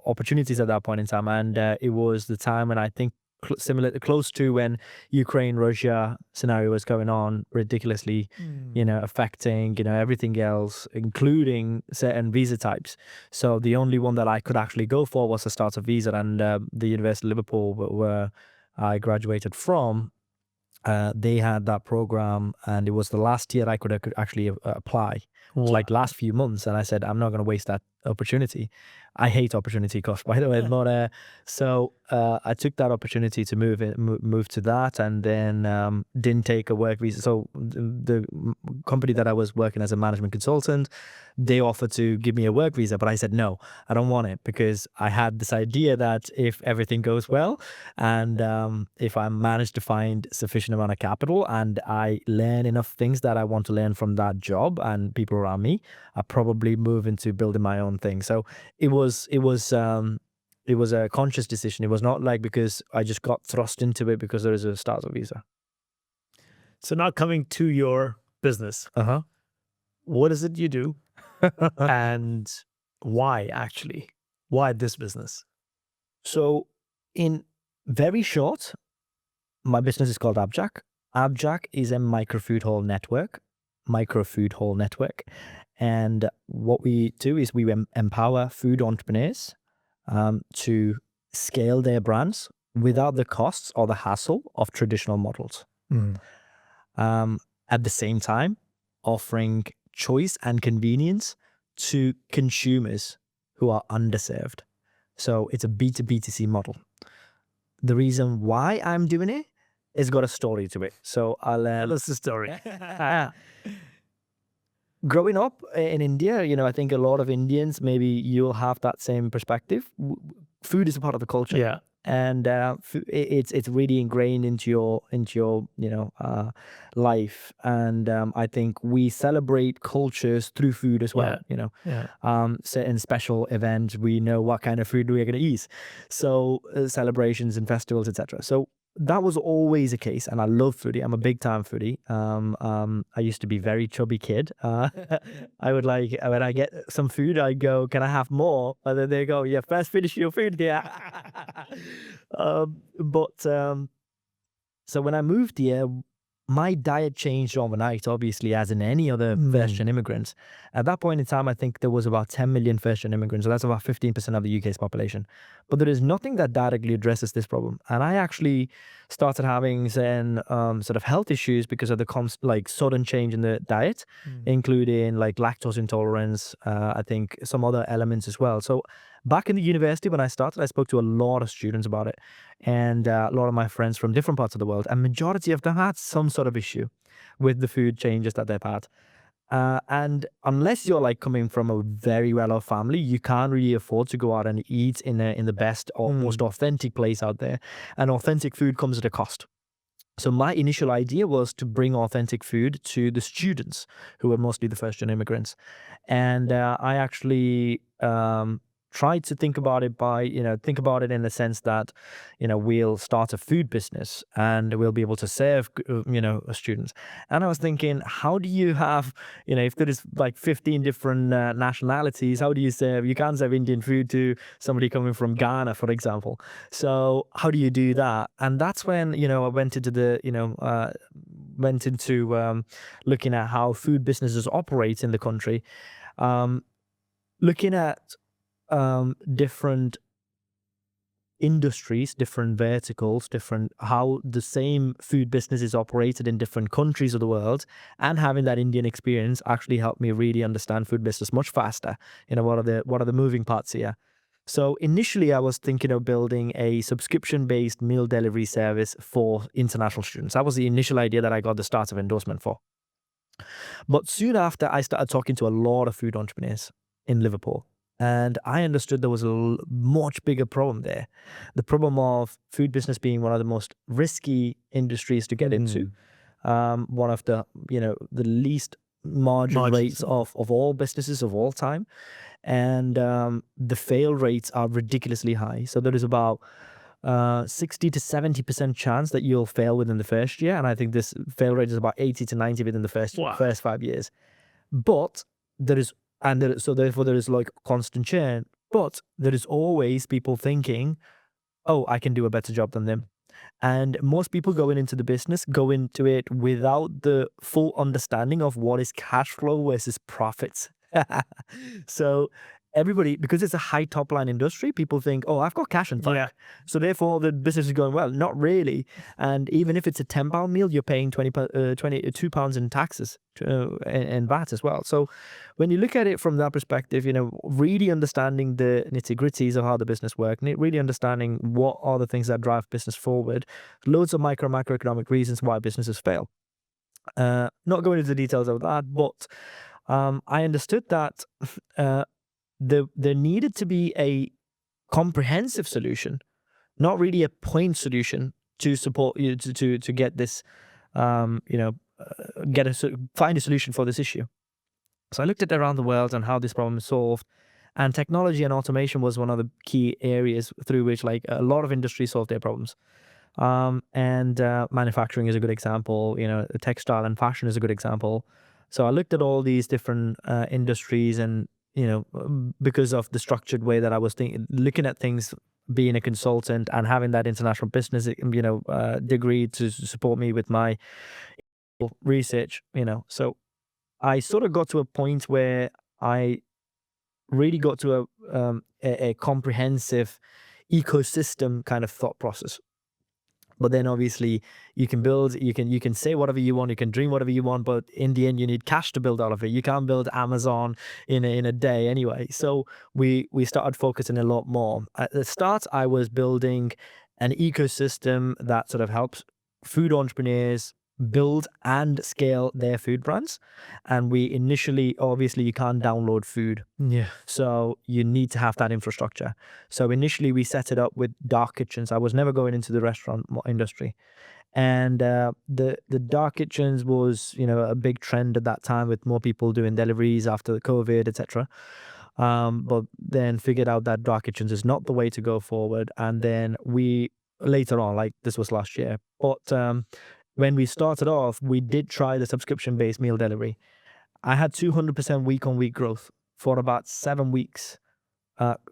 opportunities at that point in time, and it was the time when I think close to when Ukraine-Russia scenario was going on, ridiculously, affecting, everything else, including certain visa types. So the only one that I could actually go for was a startup visa, and the University of Liverpool, where I graduated from, they had that program, and it was the last year I could actually apply. It was like last few months, and I said, I'm not going to waste that opportunity. I hate opportunity cost, by the way. But so I took that opportunity to move to that, and then didn't take a work visa. So the company that I was working as a management consultant, they offered to give me a work visa, but I said no, I don't want it, because I had this idea that if everything goes well, and if I manage to find sufficient amount of capital, and I learn enough things that I want to learn from that job and people around me, I probably move into building my own thing. So it was a conscious decision. It was not like because I just got thrust into it because there is a startup visa. So now coming to your business, what is it you do, and why actually? Why this business? So in very short, my business is called Abjak. Abjak is a micro-food hall network. And what we do is we empower food entrepreneurs to scale their brands without the costs or the hassle of traditional models. At the same time, offering choice and convenience to consumers who are underserved. So it's a B2B2C model. The reason why I'm doing it has got a story to it. So I'll... Tell us the story. Growing up in India, I think a lot of Indians, maybe you'll have that same perspective. Food is a part of the culture. Yeah. and it's really ingrained into your life. And I think we celebrate cultures through food as well. Certain special events, we know what kind of food we're going to eat, so celebrations and festivals, etc. So that was always the case, and I love foodie. I'm a big time foodie. I used to be very chubby kid. I would like, when I get some food, I go, "Can I have more?" And then they go, "Yeah, first finish your food." Yeah. But so when I moved here, my diet changed overnight, obviously, as in any other first-gen immigrants. At that point in time, I think there was about 10 million first-gen immigrants, so that's about 15% of the UK's population. But there is nothing that directly addresses this problem. And I actually started having certain sort of health issues because of the sudden change in the diet, including like lactose intolerance, I think some other elements as well. So back in the university when I started, I spoke to a lot of students about it, and a lot of my friends from different parts of the world, and majority of them had some sort of issue with the food changes that they've had. And unless you're like coming from a very well-off family, you can't really afford to go out and eat in the best or most authentic place out there. And authentic food comes at a cost. So my initial idea was to bring authentic food to the students who were mostly the first-gen immigrants. And I actually tried to think about it in the sense that, we'll start a food business and we'll be able to serve, students. And I was thinking, how do you have, if there is like 15 different nationalities, how do you serve? You can't serve Indian food to somebody coming from Ghana, for example. So how do you do that? And that's when, I went into looking at how food businesses operate in the country, looking at different industries, different verticals, how the same food business is operated in different countries of the world, and having that Indian experience actually helped me really understand food business much faster. What are the moving parts here? So initially I was thinking of building a subscription-based meal delivery service for international students. That was the initial idea that I got the start of endorsement for. But soon after, I started talking to a lot of food entrepreneurs in Liverpool. And I understood there was a much bigger problem there. The problem of food business being one of the most risky industries to get into. One of the, the least margin rates of all businesses of all time. And the fail rates are ridiculously high. So there is about 60 to 70% chance that you'll fail within the first year. And I think this fail rate is about 80 to 90 within the first 5 years. But so therefore there is like constant churn, but there is always people thinking, "Oh, I can do a better job than them." And most people going into the business go into it without the full understanding of what is cash flow versus profits. So everybody, because it's a high top line industry, people think, "Oh, I've got cash in bank, so therefore the business is going well." Not really. And even if it's a £10 meal, you're paying £22 in taxes and VAT as well. So when you look at it from that perspective, really understanding the nitty-gritties of how the business works, really understanding what are the things that drive business forward, loads of macroeconomic reasons why businesses fail. Not going into the details of that, but I understood that there needed to be a comprehensive solution, not really a point solution, to support you to get this, find a solution for this issue. So I looked at around the world and how this problem is solved, and technology and automation was one of the key areas through which like a lot of industries solve their problems. And manufacturing is a good example. Textile and fashion is a good example. So I looked at all these different industries, and because of the structured way that I was looking at things, being a consultant and having that international business degree to support me with my research, so I sort of got to a point where I really got to a comprehensive ecosystem kind of thought process. But then obviously you can say whatever you want, you can dream whatever you want, but in the end you need cash to build all of it. You can't build Amazon in a day anyway. So we started focusing a lot more. At the start, I was building an ecosystem that sort of helps food entrepreneurs build and scale their food brands. And we initially, obviously, you can't download food. Yeah. So you need to have that infrastructure. So initially we set it up with dark kitchens. I was never going into the restaurant industry. And the dark kitchens was, a big trend at that time, with more people doing deliveries after the COVID, etc. But then figured out that dark kitchens is not the way to go forward. And then we later on, like this was last year, but when we started off, we did try the subscription-based meal delivery. I had 200% week-on-week growth for about 7 weeks.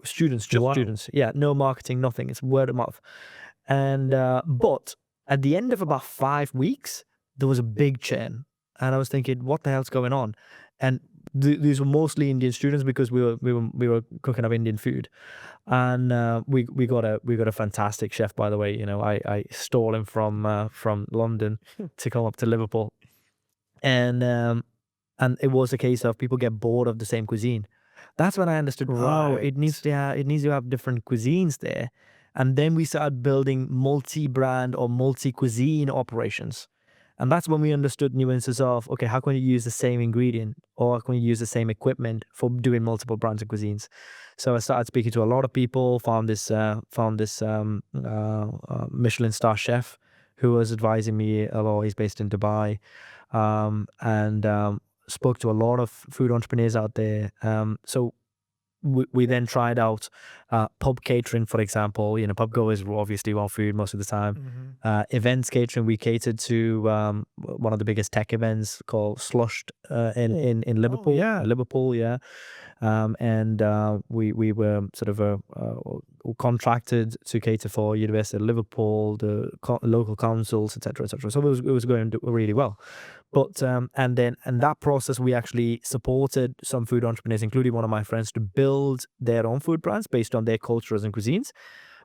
Students, Wow. students. Yeah, no marketing, nothing. It's word of mouth. And but at the end of about 5 weeks, there was a big churn, and I was thinking, what the hell's going on? And these were mostly Indian students, because we were cooking up Indian food, and we got a fantastic chef, by the way. I stole him from London to come up to Liverpool, and it was a case of people get bored of the same cuisine. That's when I understood, oh, it needs to have different cuisines there. And then we started building multi-brand or multi-cuisine operations. And that's when we understood nuances of, okay, how can you use the same ingredient, or how can you use the same equipment for doing multiple brands and cuisines? So I started speaking to a lot of people, found this Michelin star chef who was advising me a lot. He's based in Dubai, and spoke to a lot of food entrepreneurs out there. So we then tried out pub catering, for example. Pub goers obviously want food most of the time. Events catering, we catered to one of the biggest tech events called Slushed in Liverpool. Liverpool, yeah. And we were sort of contracted to cater for University of Liverpool, the local councils, etc., etc. So it was going really well. But and that process, we actually supported some food entrepreneurs, including one of my friends, to build their own food brands based on their cultures and cuisines.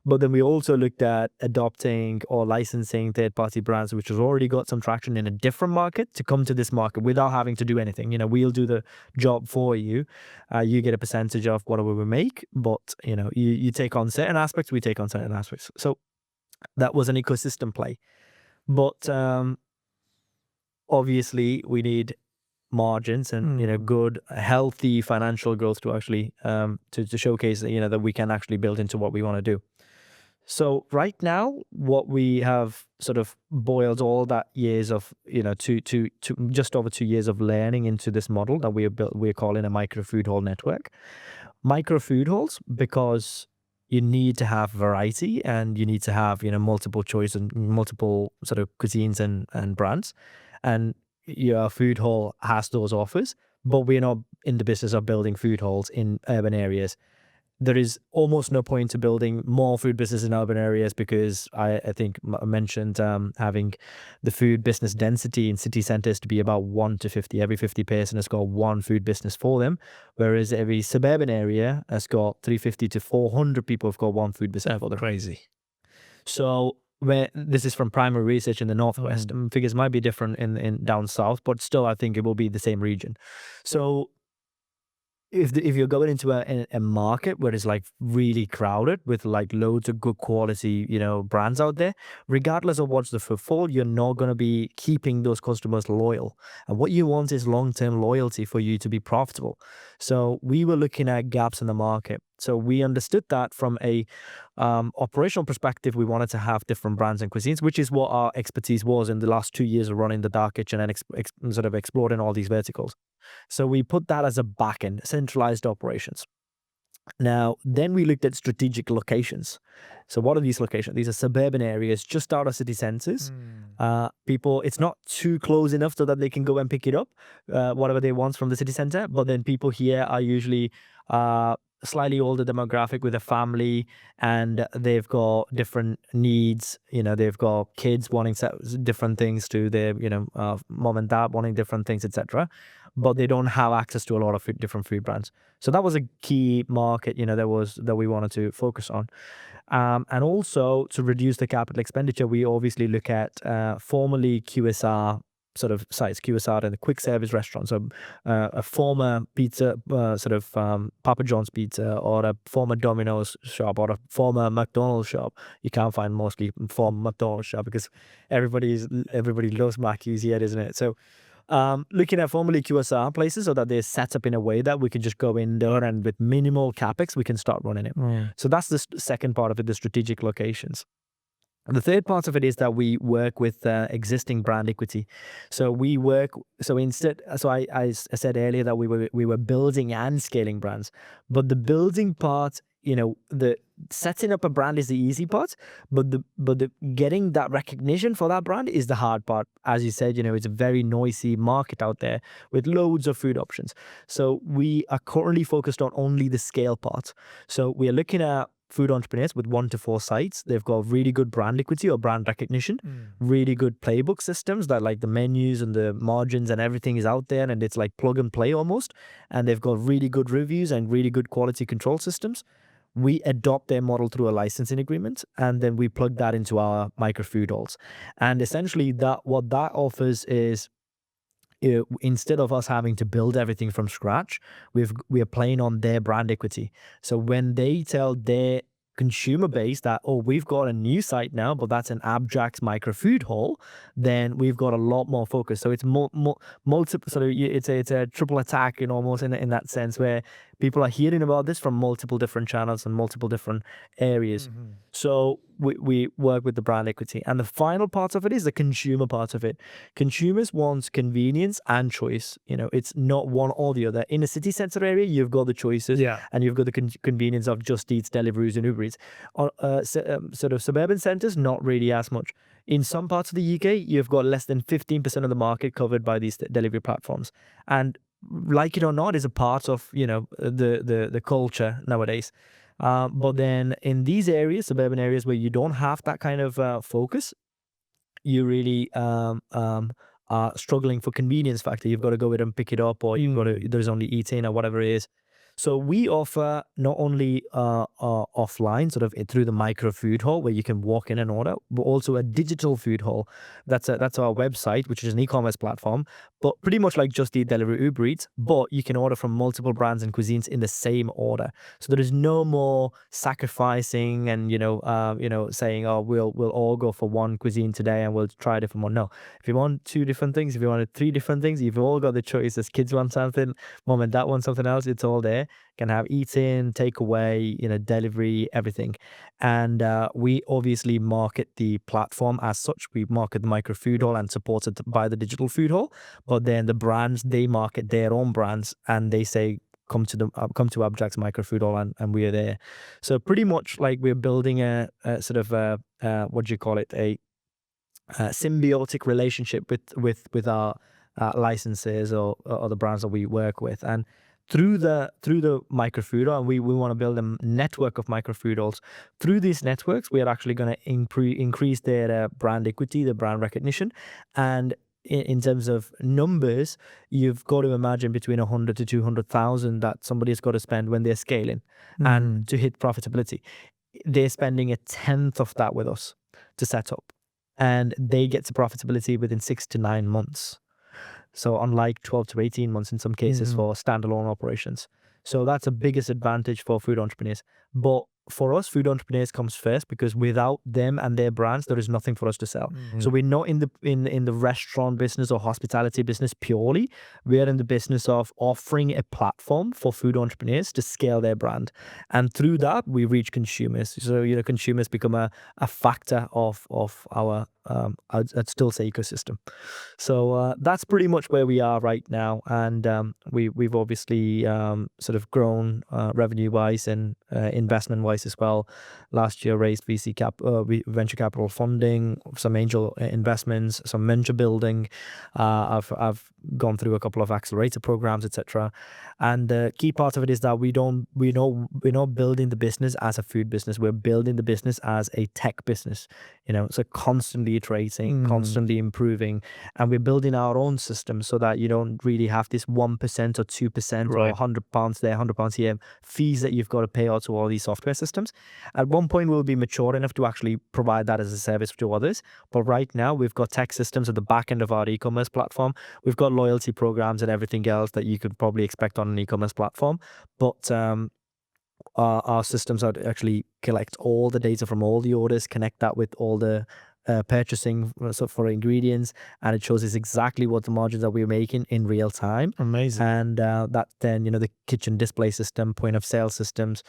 But then we also looked at adopting or licensing third-party brands, which has already got some traction in a different market, to come to this market without having to do anything. We'll do the job for you. You get a percentage of whatever we make, but you take on certain aspects, we take on certain aspects. So that was an ecosystem play. But obviously, we need margins and good, healthy financial growth to actually to showcase that that we can actually build into what we want to do. So right now, what we have sort of boiled all that years of to just over 2 years of learning into this model that we're calling a micro food hall network. Micro food halls, because you need to have variety, and you need to have multiple choice and multiple sort of cuisines and brands. And your food hall has those offers, but we're not in the business of building food halls in urban areas. There is almost no point to building more food business in urban areas, because I think I mentioned having the food business density in city centers to be about 1 to 50. Every 50 person has got one food business for them, whereas every suburban area has got 350 to 400 people have got one food business for them. Crazy. So this is from primary research in the Northwest. Figures might be different in down south, but still I think it will be the same region. So if you're going into a market where it's like really crowded with like loads of good quality brands out there, regardless of what's the footfall, you're not going to be keeping those customers loyal. And what you want is long-term loyalty for you to be profitable. So we were looking at gaps in the market. So we understood that from a operational perspective, we wanted to have different brands and cuisines, which is what our expertise was in the last 2 years of running the dark kitchen and sort of exploring all these verticals. So we put that as a backend, centralized operations. Now, then we looked at strategic locations. So what are these locations? These are suburban areas just out of city centers. People, it's not too close enough so that they can go and pick it up, whatever they want from the city center. But then people here are usually slightly older demographic with a family, and they've got different needs. They've got kids wanting different things to their, mom and dad wanting different things, etc. But they don't have access to a lot of different food brands. So that was a key market, that we wanted to focus on. And also to reduce the capital expenditure, we obviously look at formerly QSR sort of sites, QSR and the quick service restaurants. So a former pizza, Papa John's pizza, or a former Domino's shop, or a former McDonald's shop. You can't find mostly former McDonald's shop because everybody loves Mackies here, isn't it? So looking at formerly QSR places so that they're set up in a way that we can just go in there and with minimal capex, we can start running it. So that's the second part of it, the strategic locations. The third part of it is that we work with existing brand equity. So I said earlier that we were building and scaling brands, but the building part, the setting up a brand is the easy part, but the getting that recognition for that brand is the hard part. As you said, it's a very noisy market out there with loads of food options. So we are currently focused on only the scale part. So we are looking at food entrepreneurs with 1 to 4 sites. They've got really good brand equity or brand recognition, really good playbook systems that like the menus and the margins and everything is out there and it's like plug and play almost. And they've got really good reviews and really good quality control systems. We adopt their model through a licensing agreement, and then we plug that into our micro food halls. And essentially what that offers is, instead of us having to build everything from scratch, we are playing on their brand equity. So when they tell their consumer base that, oh, we've got a new site now, but that's an Abjak's micro food hall, then we've got a lot more focus. So it's multiple, sort of, it's a triple attack almost in that sense, where people are hearing about this from multiple different channels and multiple different areas. So we work with the brand equity. And the final part of it is the consumer part of it. Consumers want convenience and choice. It's not one or the other. In a city center area, you've got the choices, and you've got the convenience of Just Eats, Deliveroo's and Uber Eats. Sort of suburban centers, not really as much. In some parts of the UK, you've got less than 15% of the market covered by these delivery platforms. And like it or not, is a part of the culture nowadays. But then in these areas, suburban areas where you don't have that kind of focus, you really are struggling for convenience factor. You've got to go in and pick it up, or there's only eating or whatever it is. So we offer not only offline, sort of through the micro food hall where you can walk in and order, but also a digital food hall. That's our website, which is an e-commerce platform, but pretty much like Just Eat, Deliveroo, Uber Eats, but you can order from multiple brands and cuisines in the same order. So there is no more sacrificing and saying, oh, we'll all go for one cuisine today and we'll try a different one. No, if you want 2 different things, if you want 3 different things, you've all got the choices. Kids want something, mom and dad want something else. It's all there. Can have eat-in, takeaway, delivery, everything. And we obviously market the platform as such. We market the micro food hall and support it by the digital food hall. But then the brands, they market their own brands and they say, come to Abjak's micro food hall, and we are there. So pretty much like we're building a sort of a symbiotic relationship with our licenses or the brands that we work with. And through the micro food hall, and we want to build a network of micro food halls. Through these networks, we are actually going to increase their brand equity, their brand recognition. And in terms of numbers, you've got to imagine between 100 to 200,000 that somebody's got to spend when they're scaling and to hit profitability. They're spending 1/10 of that with us to set up, and they get to profitability within 6 to 9 months. So unlike 12 to 18 months in some cases for standalone operations. So that's the biggest advantage for food entrepreneurs. But for us, food entrepreneurs comes first, because without them and their brands, there is nothing for us to sell. So we're not in the restaurant business or hospitality business purely. We're in the business of offering a platform for food entrepreneurs to scale their brand. And through that, we reach consumers. So, consumers become a factor of our, I'd still say, ecosystem. So that's pretty much where we are right now. And we've obviously sort of grown revenue-wise and investment-wise as well. Last year raised venture capital funding, some angel investments, some venture building. I've gone through a couple of accelerator programs, etc. And the key part of it is that we're not building the business as a food business. We're building the business as a tech business. So constantly iterating, constantly improving, and we're building our own system so that you don't really have this 1% or 2% or £100 there, £100 here fees that you've got to pay out to all these software systems. systems. At one point, we'll be mature enough to actually provide that as a service to others. But right now, we've got tech systems at the back end of our e-commerce platform. We've got loyalty programs and everything else that you could probably expect on an e-commerce platform. But our systems are to actually collect all the data from all the orders, connect that with all the purchasing for ingredients, and it shows us exactly what the margins that we're making in real time. Amazing. And that then, the kitchen display system, point of sale systems,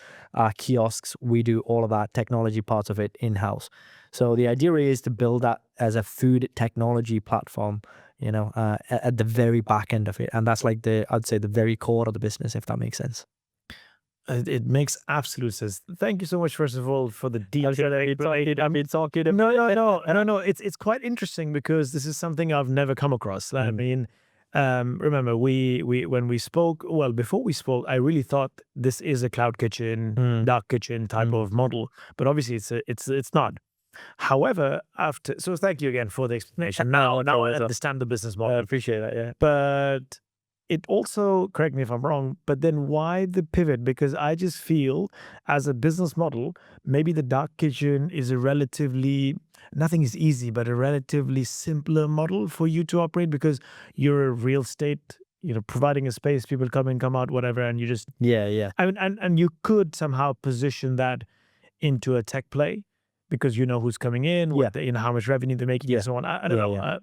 kiosks, we do all of that technology part of it in-house. So the idea is to build that as a food technology platform, at the very back end of it. And that's like I'd say the very core of the business, if that makes sense. It makes absolute sense. Thank you so much, first of all, for the detail. No. It's quite interesting because this is something I've never come across. I mean, remember when we spoke, well, before we spoke, I really thought this is a cloud kitchen, dark kitchen type of model, but obviously it's not. However, so thank you again for the explanation. Now I understand the business model. I appreciate that. Yeah, but it also, correct me if I'm wrong, but then why the pivot? Because I just feel as a business model, maybe the dark kitchen is nothing is easy, but a relatively simpler model for you to operate because you're a real estate, providing a space, people come in, come out, whatever, and you just... Yeah. I mean, and you could somehow position that into a tech play because you know who's coming in, how much revenue they're making, and so on. I don't know. Yeah.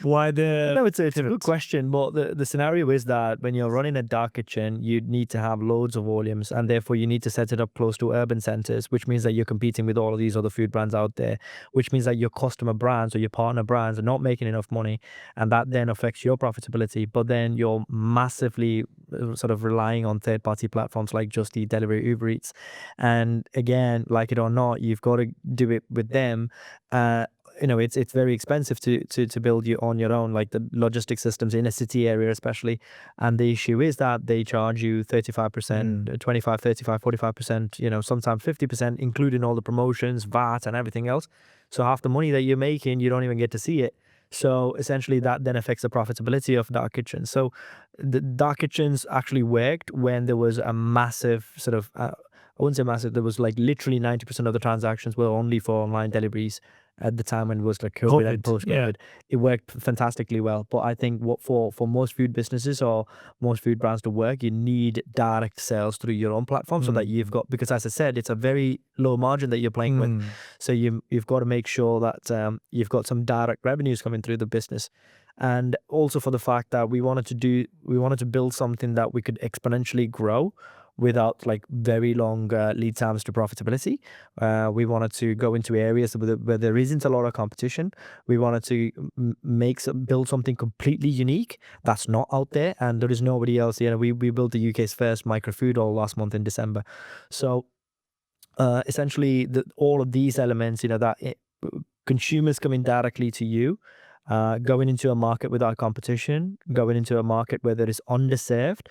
Why No, it's a good question, but the scenario is that when you're running a dark kitchen, you need to have loads of volumes, and therefore you need to set it up close to urban centers, which means that you're competing with all of these other food brands out there, which means that your customer brands or your partner brands are not making enough money, and that then affects your profitability. But then you're massively sort of relying on third-party platforms like Just Eat, Delivery, Uber Eats, and again, like it or not, you've got to do it with them. It's very expensive to build you on your own, like the logistics systems in a city area especially. And the issue is that they charge you 35%, 25, 35, 45%, sometimes 50%, including all the promotions, VAT and everything else. So half the money that you're making, you don't even get to see it. So essentially that then affects the profitability of dark kitchens. So the dark kitchens actually worked when there was a massive sort of, I wouldn't say massive, there was like literally 90% of the transactions were only for online deliveries at the time when it was like COVID and post-COVID. It worked fantastically well. But I think what for most food businesses or most food brands to work, you need direct sales through your own platform so that you've got, because as I said, it's a very low margin that you're playing with. So you've got to make sure that you've got some direct revenues coming through the business. And also for the fact that we wanted to build something that we could exponentially grow without like very long lead times to profitability. We wanted to go into areas where there isn't a lot of competition. We wanted to build something completely unique that's not out there, and there is nobody else. We built the UK's first microfood all last month in December. So essentially, all of these elements, consumers coming directly to you, going into a market without competition, going into a market where there is underserved,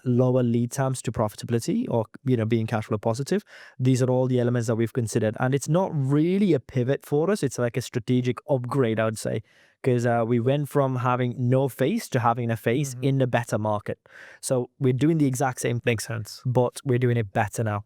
lower lead times to profitability, or being cash flow positive. These are all the elements that we've considered, and it's not really a pivot for us. It's like a strategic upgrade, I would say, because we went from having no face to having a face in a better market. So we're doing the exact same thing. Makes sense, but we're doing it better now.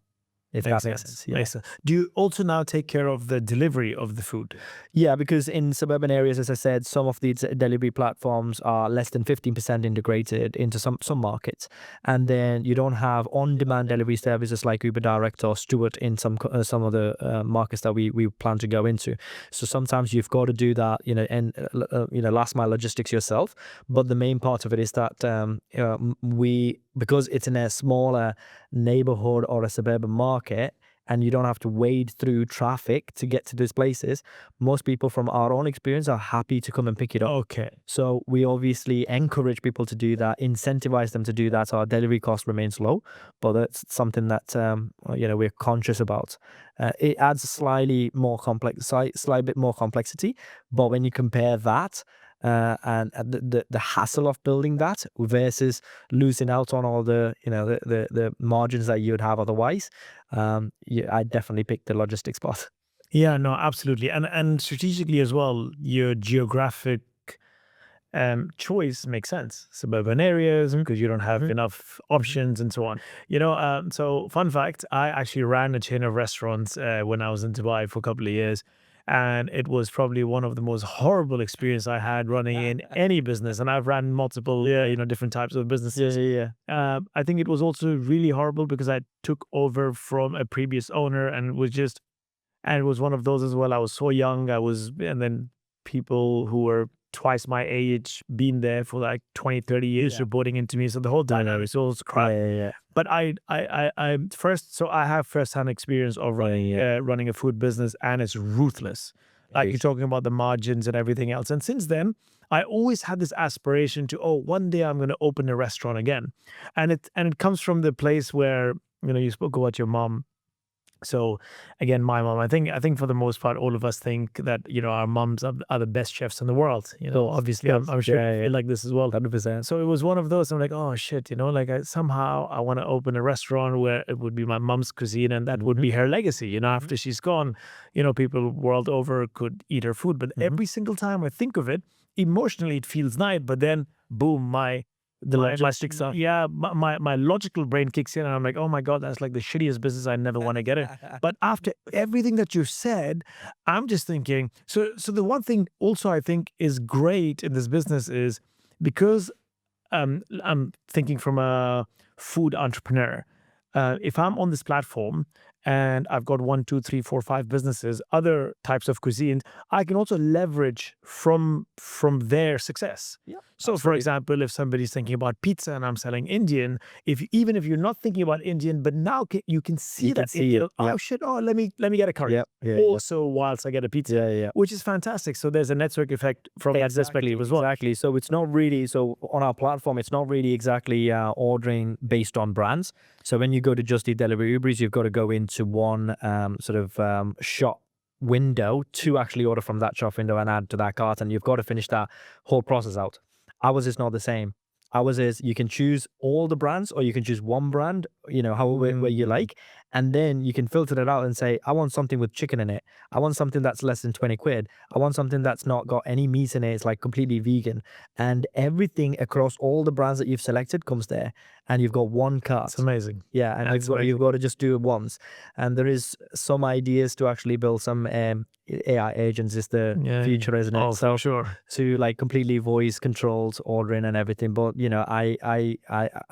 If that makes sense. Yeah. Makes sense. Do you also now take care of the delivery of the food? Yeah, because in suburban areas, as I said, some of these delivery platforms are less than 15% integrated into some markets. And then you don't have on-demand delivery services like Uber Direct or Stuart in some of the markets that we plan to go into. So sometimes you've got to do that, and last mile logistics yourself. But the main part of it is that because it's in a smaller neighborhood or a suburban market, and you don't have to wade through traffic to get to these places, most people from our own experience are happy to come and pick it up. Okay. So we obviously encourage people to do that, incentivize them to do that, so our delivery cost remains low. But that's something that we're conscious about. It adds a slight bit more complexity, but when you compare that and the hassle of building that versus losing out on all the margins that you would have otherwise, I'd definitely pick the logistics part. Yeah, no, absolutely. And strategically as well, your geographic choice makes sense. Suburban areas, because you don't have enough options and so on. So fun fact, I actually ran a chain of restaurants when I was in Dubai for a couple of years. And it was probably one of the most horrible experience I had running in any business. And I've ran multiple, different types of businesses. I think it was also really horrible because I took over from a previous owner, and it was one of those as well. I was so young. And then people who were twice my age, been there for like 20, 30 years, reporting into me. So the whole dynamic was crap. But I have first-hand experience of running a food business, and it's ruthless. Like you're talking about the margins and everything else. And since then, I always had this aspiration to, one day I'm going to open a restaurant again. And it comes from the place where, you spoke about your mom. So again, my mom, I think for the most part, all of us think that, our moms are the best chefs in the world. So obviously I'm sure you feel like this as well. 100%. So it was one of those, I'm like, oh shit, somehow I want to open a restaurant where it would be my mom's cuisine, and that would be her legacy. After she's gone, people world over could eat her food. But every single time I think of it, emotionally it feels nice, but then boom, The logistic stuff. yeah, my logical brain kicks in, and I'm like, oh my God, that's like the shittiest business. I never want to get it. But after everything that you said, I'm just thinking, so the one thing also I think is great in this business is because I'm thinking from a food entrepreneur. If I'm on this platform and I've got 1, 2, 3, 4, 5 businesses, other types of cuisines, I can also leverage from their success. Yeah, so for example, if somebody's thinking about pizza and I'm selling Indian, even if you're not thinking about Indian, but now you can see You can that see it. oh shit, let me get a curry. Also whilst I get a pizza, which is fantastic. So there's a network effect from that perspective as well. Exactly. So it's not really, on our platform, it's not really exactly ordering based on brands. So when you go to Just Eat Delivery Uber Eats, you've got to go into one shop window to actually order from that shop window and add to that cart, and you've got to finish that whole process out. Ours is not the same. Ours is you can choose all the brands, or you can choose one brand, however where you like, and then you can filter it out and say, I want something with chicken in it. I want something that's less than 20 quid. I want something that's not got any meat in it. It's like completely vegan, and everything across all the brands that you've selected comes there, and you've got one cart. It's amazing. Yeah, and you've got to just do it once. And there is some ideas to actually build some AI agents is the future, isn't it? Oh, so for sure. To like completely voice controlled ordering and everything. But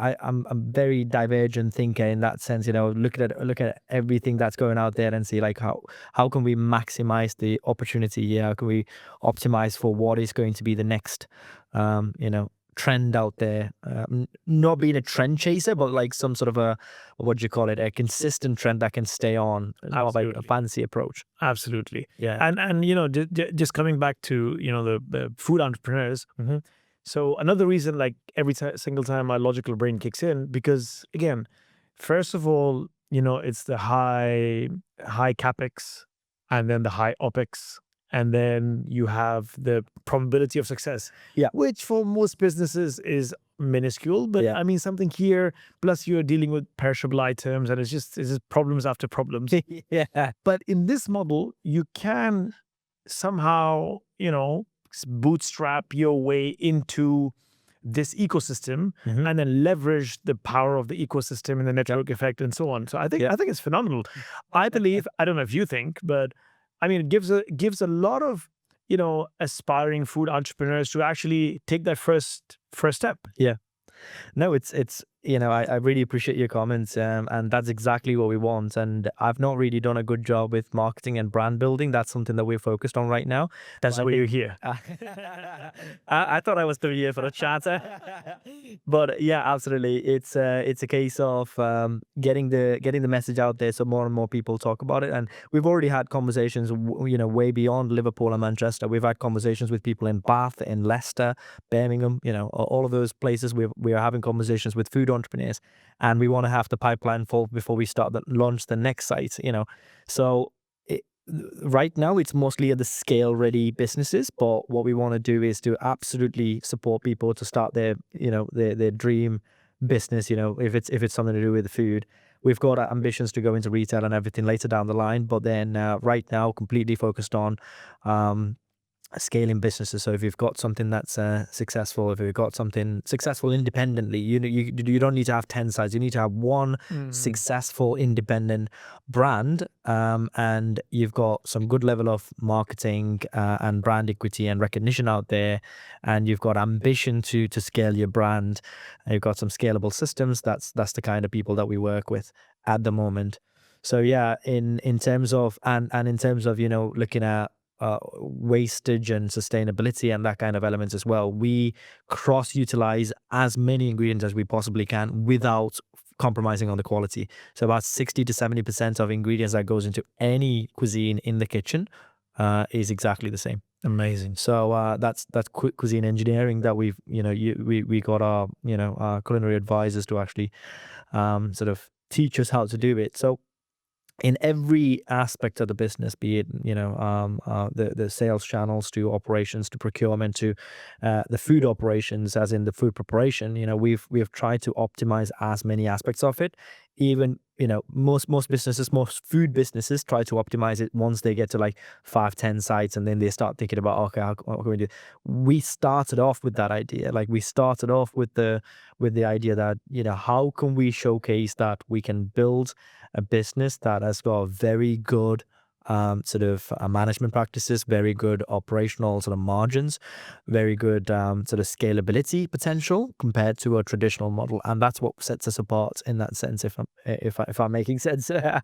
I'm very divergent thinker in that sense. Look at everything that's going out there and see like how can we maximize the opportunity here? How can we optimize for what is going to be the next trend out there? Not being a trend chaser, but like some sort of a a consistent trend that can stay on. Not like a fancy approach. Absolutely. Yeah. And just coming back to the food entrepreneurs. So another reason, like every single time my logical brain kicks in, because again, first of all, it's the high capex, and then the high opex, and then you have the probability of success, which for most businesses is minuscule. But I mean, something here, plus you're dealing with perishable items, and it's just problems after problems. But in this model, you can somehow, bootstrap your way into this ecosystem, and then leverage the power of the ecosystem and the network effect and so on. So I think it's phenomenal. I believe, I don't know if you think, but I mean, it gives a lot of aspiring food entrepreneurs to actually take that first step. Yeah. No, it's I really appreciate your comments, and that's exactly what we want. And I've not really done a good job with marketing and brand building. That's something that we're focused on right now. That's why you're here. I thought I was still here for the chat, but yeah, absolutely. It's a case of getting the message out there so more and more people talk about it. And we've already had conversations, way beyond Liverpool and Manchester. We've had conversations with people in Bath, in Leicester, Birmingham, all of those places. We are having conversations with food entrepreneurs, and we want to have the pipeline full before we launch the next site. So right now it's mostly at the scale ready businesses, but what we want to do is to absolutely support people to start their dream business. If it's something to do with food. We've got ambitions to go into retail and everything later down the line, but then right now completely focused on scaling businesses. So if you've got something that's successful, if you've got something successful independently, you don't need to have 10 sites. You need to have one successful independent brand, and you've got some good level of marketing and brand equity and recognition out there, and you've got ambition to scale your brand, and you've got some scalable systems. That's the kind of people that we work with at the moment. So yeah, in terms of and in terms of looking at wastage and sustainability and that kind of elements as well, we cross-utilize as many ingredients as we possibly can without compromising on the quality. So about 60 to 70% of ingredients that goes into any cuisine in the kitchen is exactly the same. Amazing. So that's cuisine engineering that we got our our culinary advisors to actually sort of teach us how to do it. So in every aspect of the business, be it the sales channels to operations to procurement to the food operations, as in the food preparation, we've tried to optimize as many aspects of it. Even most food businesses try to optimize it once they get to like 5-10 sites, and then they start thinking about, okay, what can we do? We started off with that idea. Like we started off with the idea that how can we showcase that we can build a business that has got very good sort of management practices, very good operational sort of margins, very good sort of scalability potential compared to a traditional model, and that's what sets us apart in that sense. If I'm making sense. Yeah,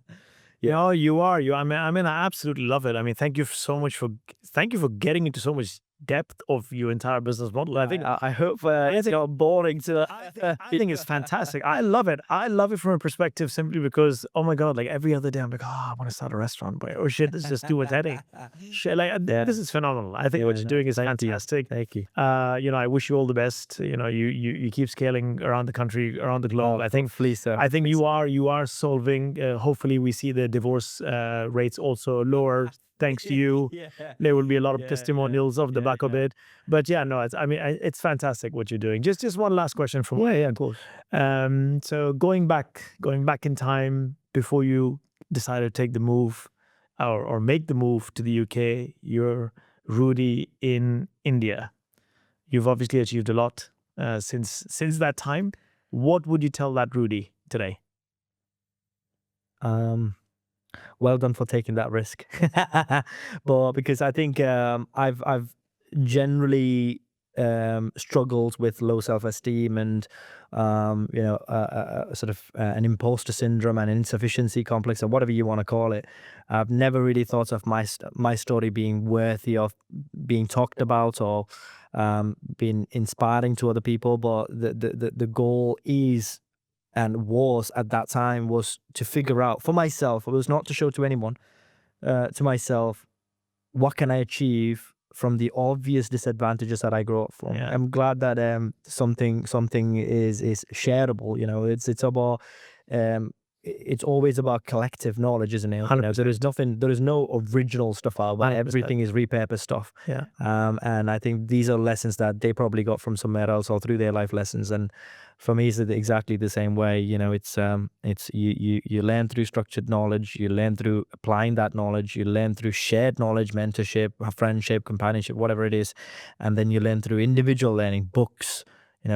no, you are. I mean, I absolutely love it. I mean, thank you for getting into so much depth of your entire business model. I think I hope it's not boring to. I think it's fantastic. I love it. I love it from a perspective simply because, oh my God, like every other day I'm like, I want to start a restaurant, but oh shit, let's just do what's heading. Shit, like this is phenomenal. I think what you're doing is fantastic. Thank you. I wish you all the best. You keep scaling around the country, around the globe. I think, please, sir. I think you are solving. Hopefully, we see the divorce rates also lower. Thanks to you. There will be a lot of testimonials off the back of it. But yeah, no, it's fantastic what you're doing. Just one last question from yeah, of course. So going back in time before you decided to take the move or make the move to the UK, you're Rudy in India. You've obviously achieved a lot since that time. What would you tell that Rudy today? Well done for taking that risk. But because I think I've generally struggled with low self-esteem and sort of an imposter syndrome and insufficiency complex, or whatever you want to call it. I've never really thought of my story being worthy of being talked about or being inspiring to other people. But the goal is, and was at that time, was to figure out for myself. It was not to show to anyone, to myself, what can I achieve from the obvious disadvantages that I grew up from. Yeah. I'm glad that something is shareable. It's about it's always about collective knowledge, isn't it? There is no original stuff out there. 100%. Everything is repurposed stuff. Yeah. And I think these are lessons that they probably got from somewhere else or through their life lessons. And for me, it's exactly the same way. It's you learn through structured knowledge, you learn through applying that knowledge, you learn through shared knowledge, mentorship, friendship, companionship, whatever it is, and then you learn through individual learning, books.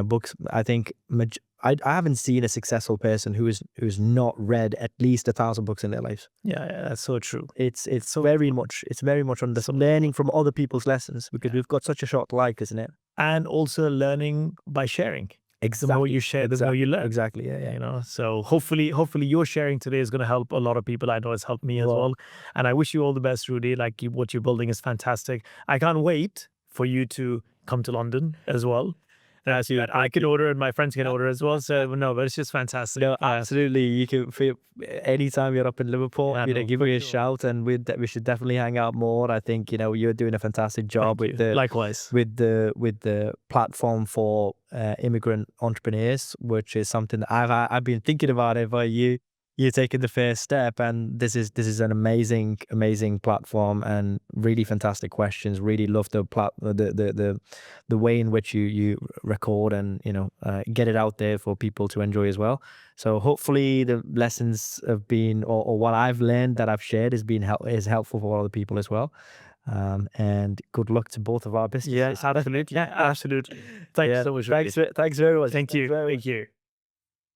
Books. I think I haven't seen a successful person who's not read at least 1,000 books in their lives. Yeah, that's so true. It's very much on the learning from other people's lessons, because we've got such a short life, isn't it? And also learning by sharing. Exactly. The more you share, the more you learn. Exactly. Yeah. So hopefully your sharing today is going to help a lot of people. I know it's helped me as well. And I wish you all the best, Rudy. Like what you're building is fantastic. I can't wait for you to come to London as well. I can order and my friends can order as well. So no, but it's just fantastic. No, absolutely. You can feel anytime you're up in Liverpool, give me a shout, and we should definitely hang out more. I think you're doing a fantastic job with the platform for immigrant entrepreneurs, which is something that I've been thinking about it for you. You're taking the first step, and this is an amazing platform and really fantastic questions. Really love the way in which you record and get it out there for people to enjoy as well. So hopefully the lessons have been, or what I've learned that I've shared is helpful for other people as well. And good luck to both of our businesses. Yeah, absolutely. Thanks Yeah, so much. Rudy. thanks very much. Thank Thanks you. very much. Thank you.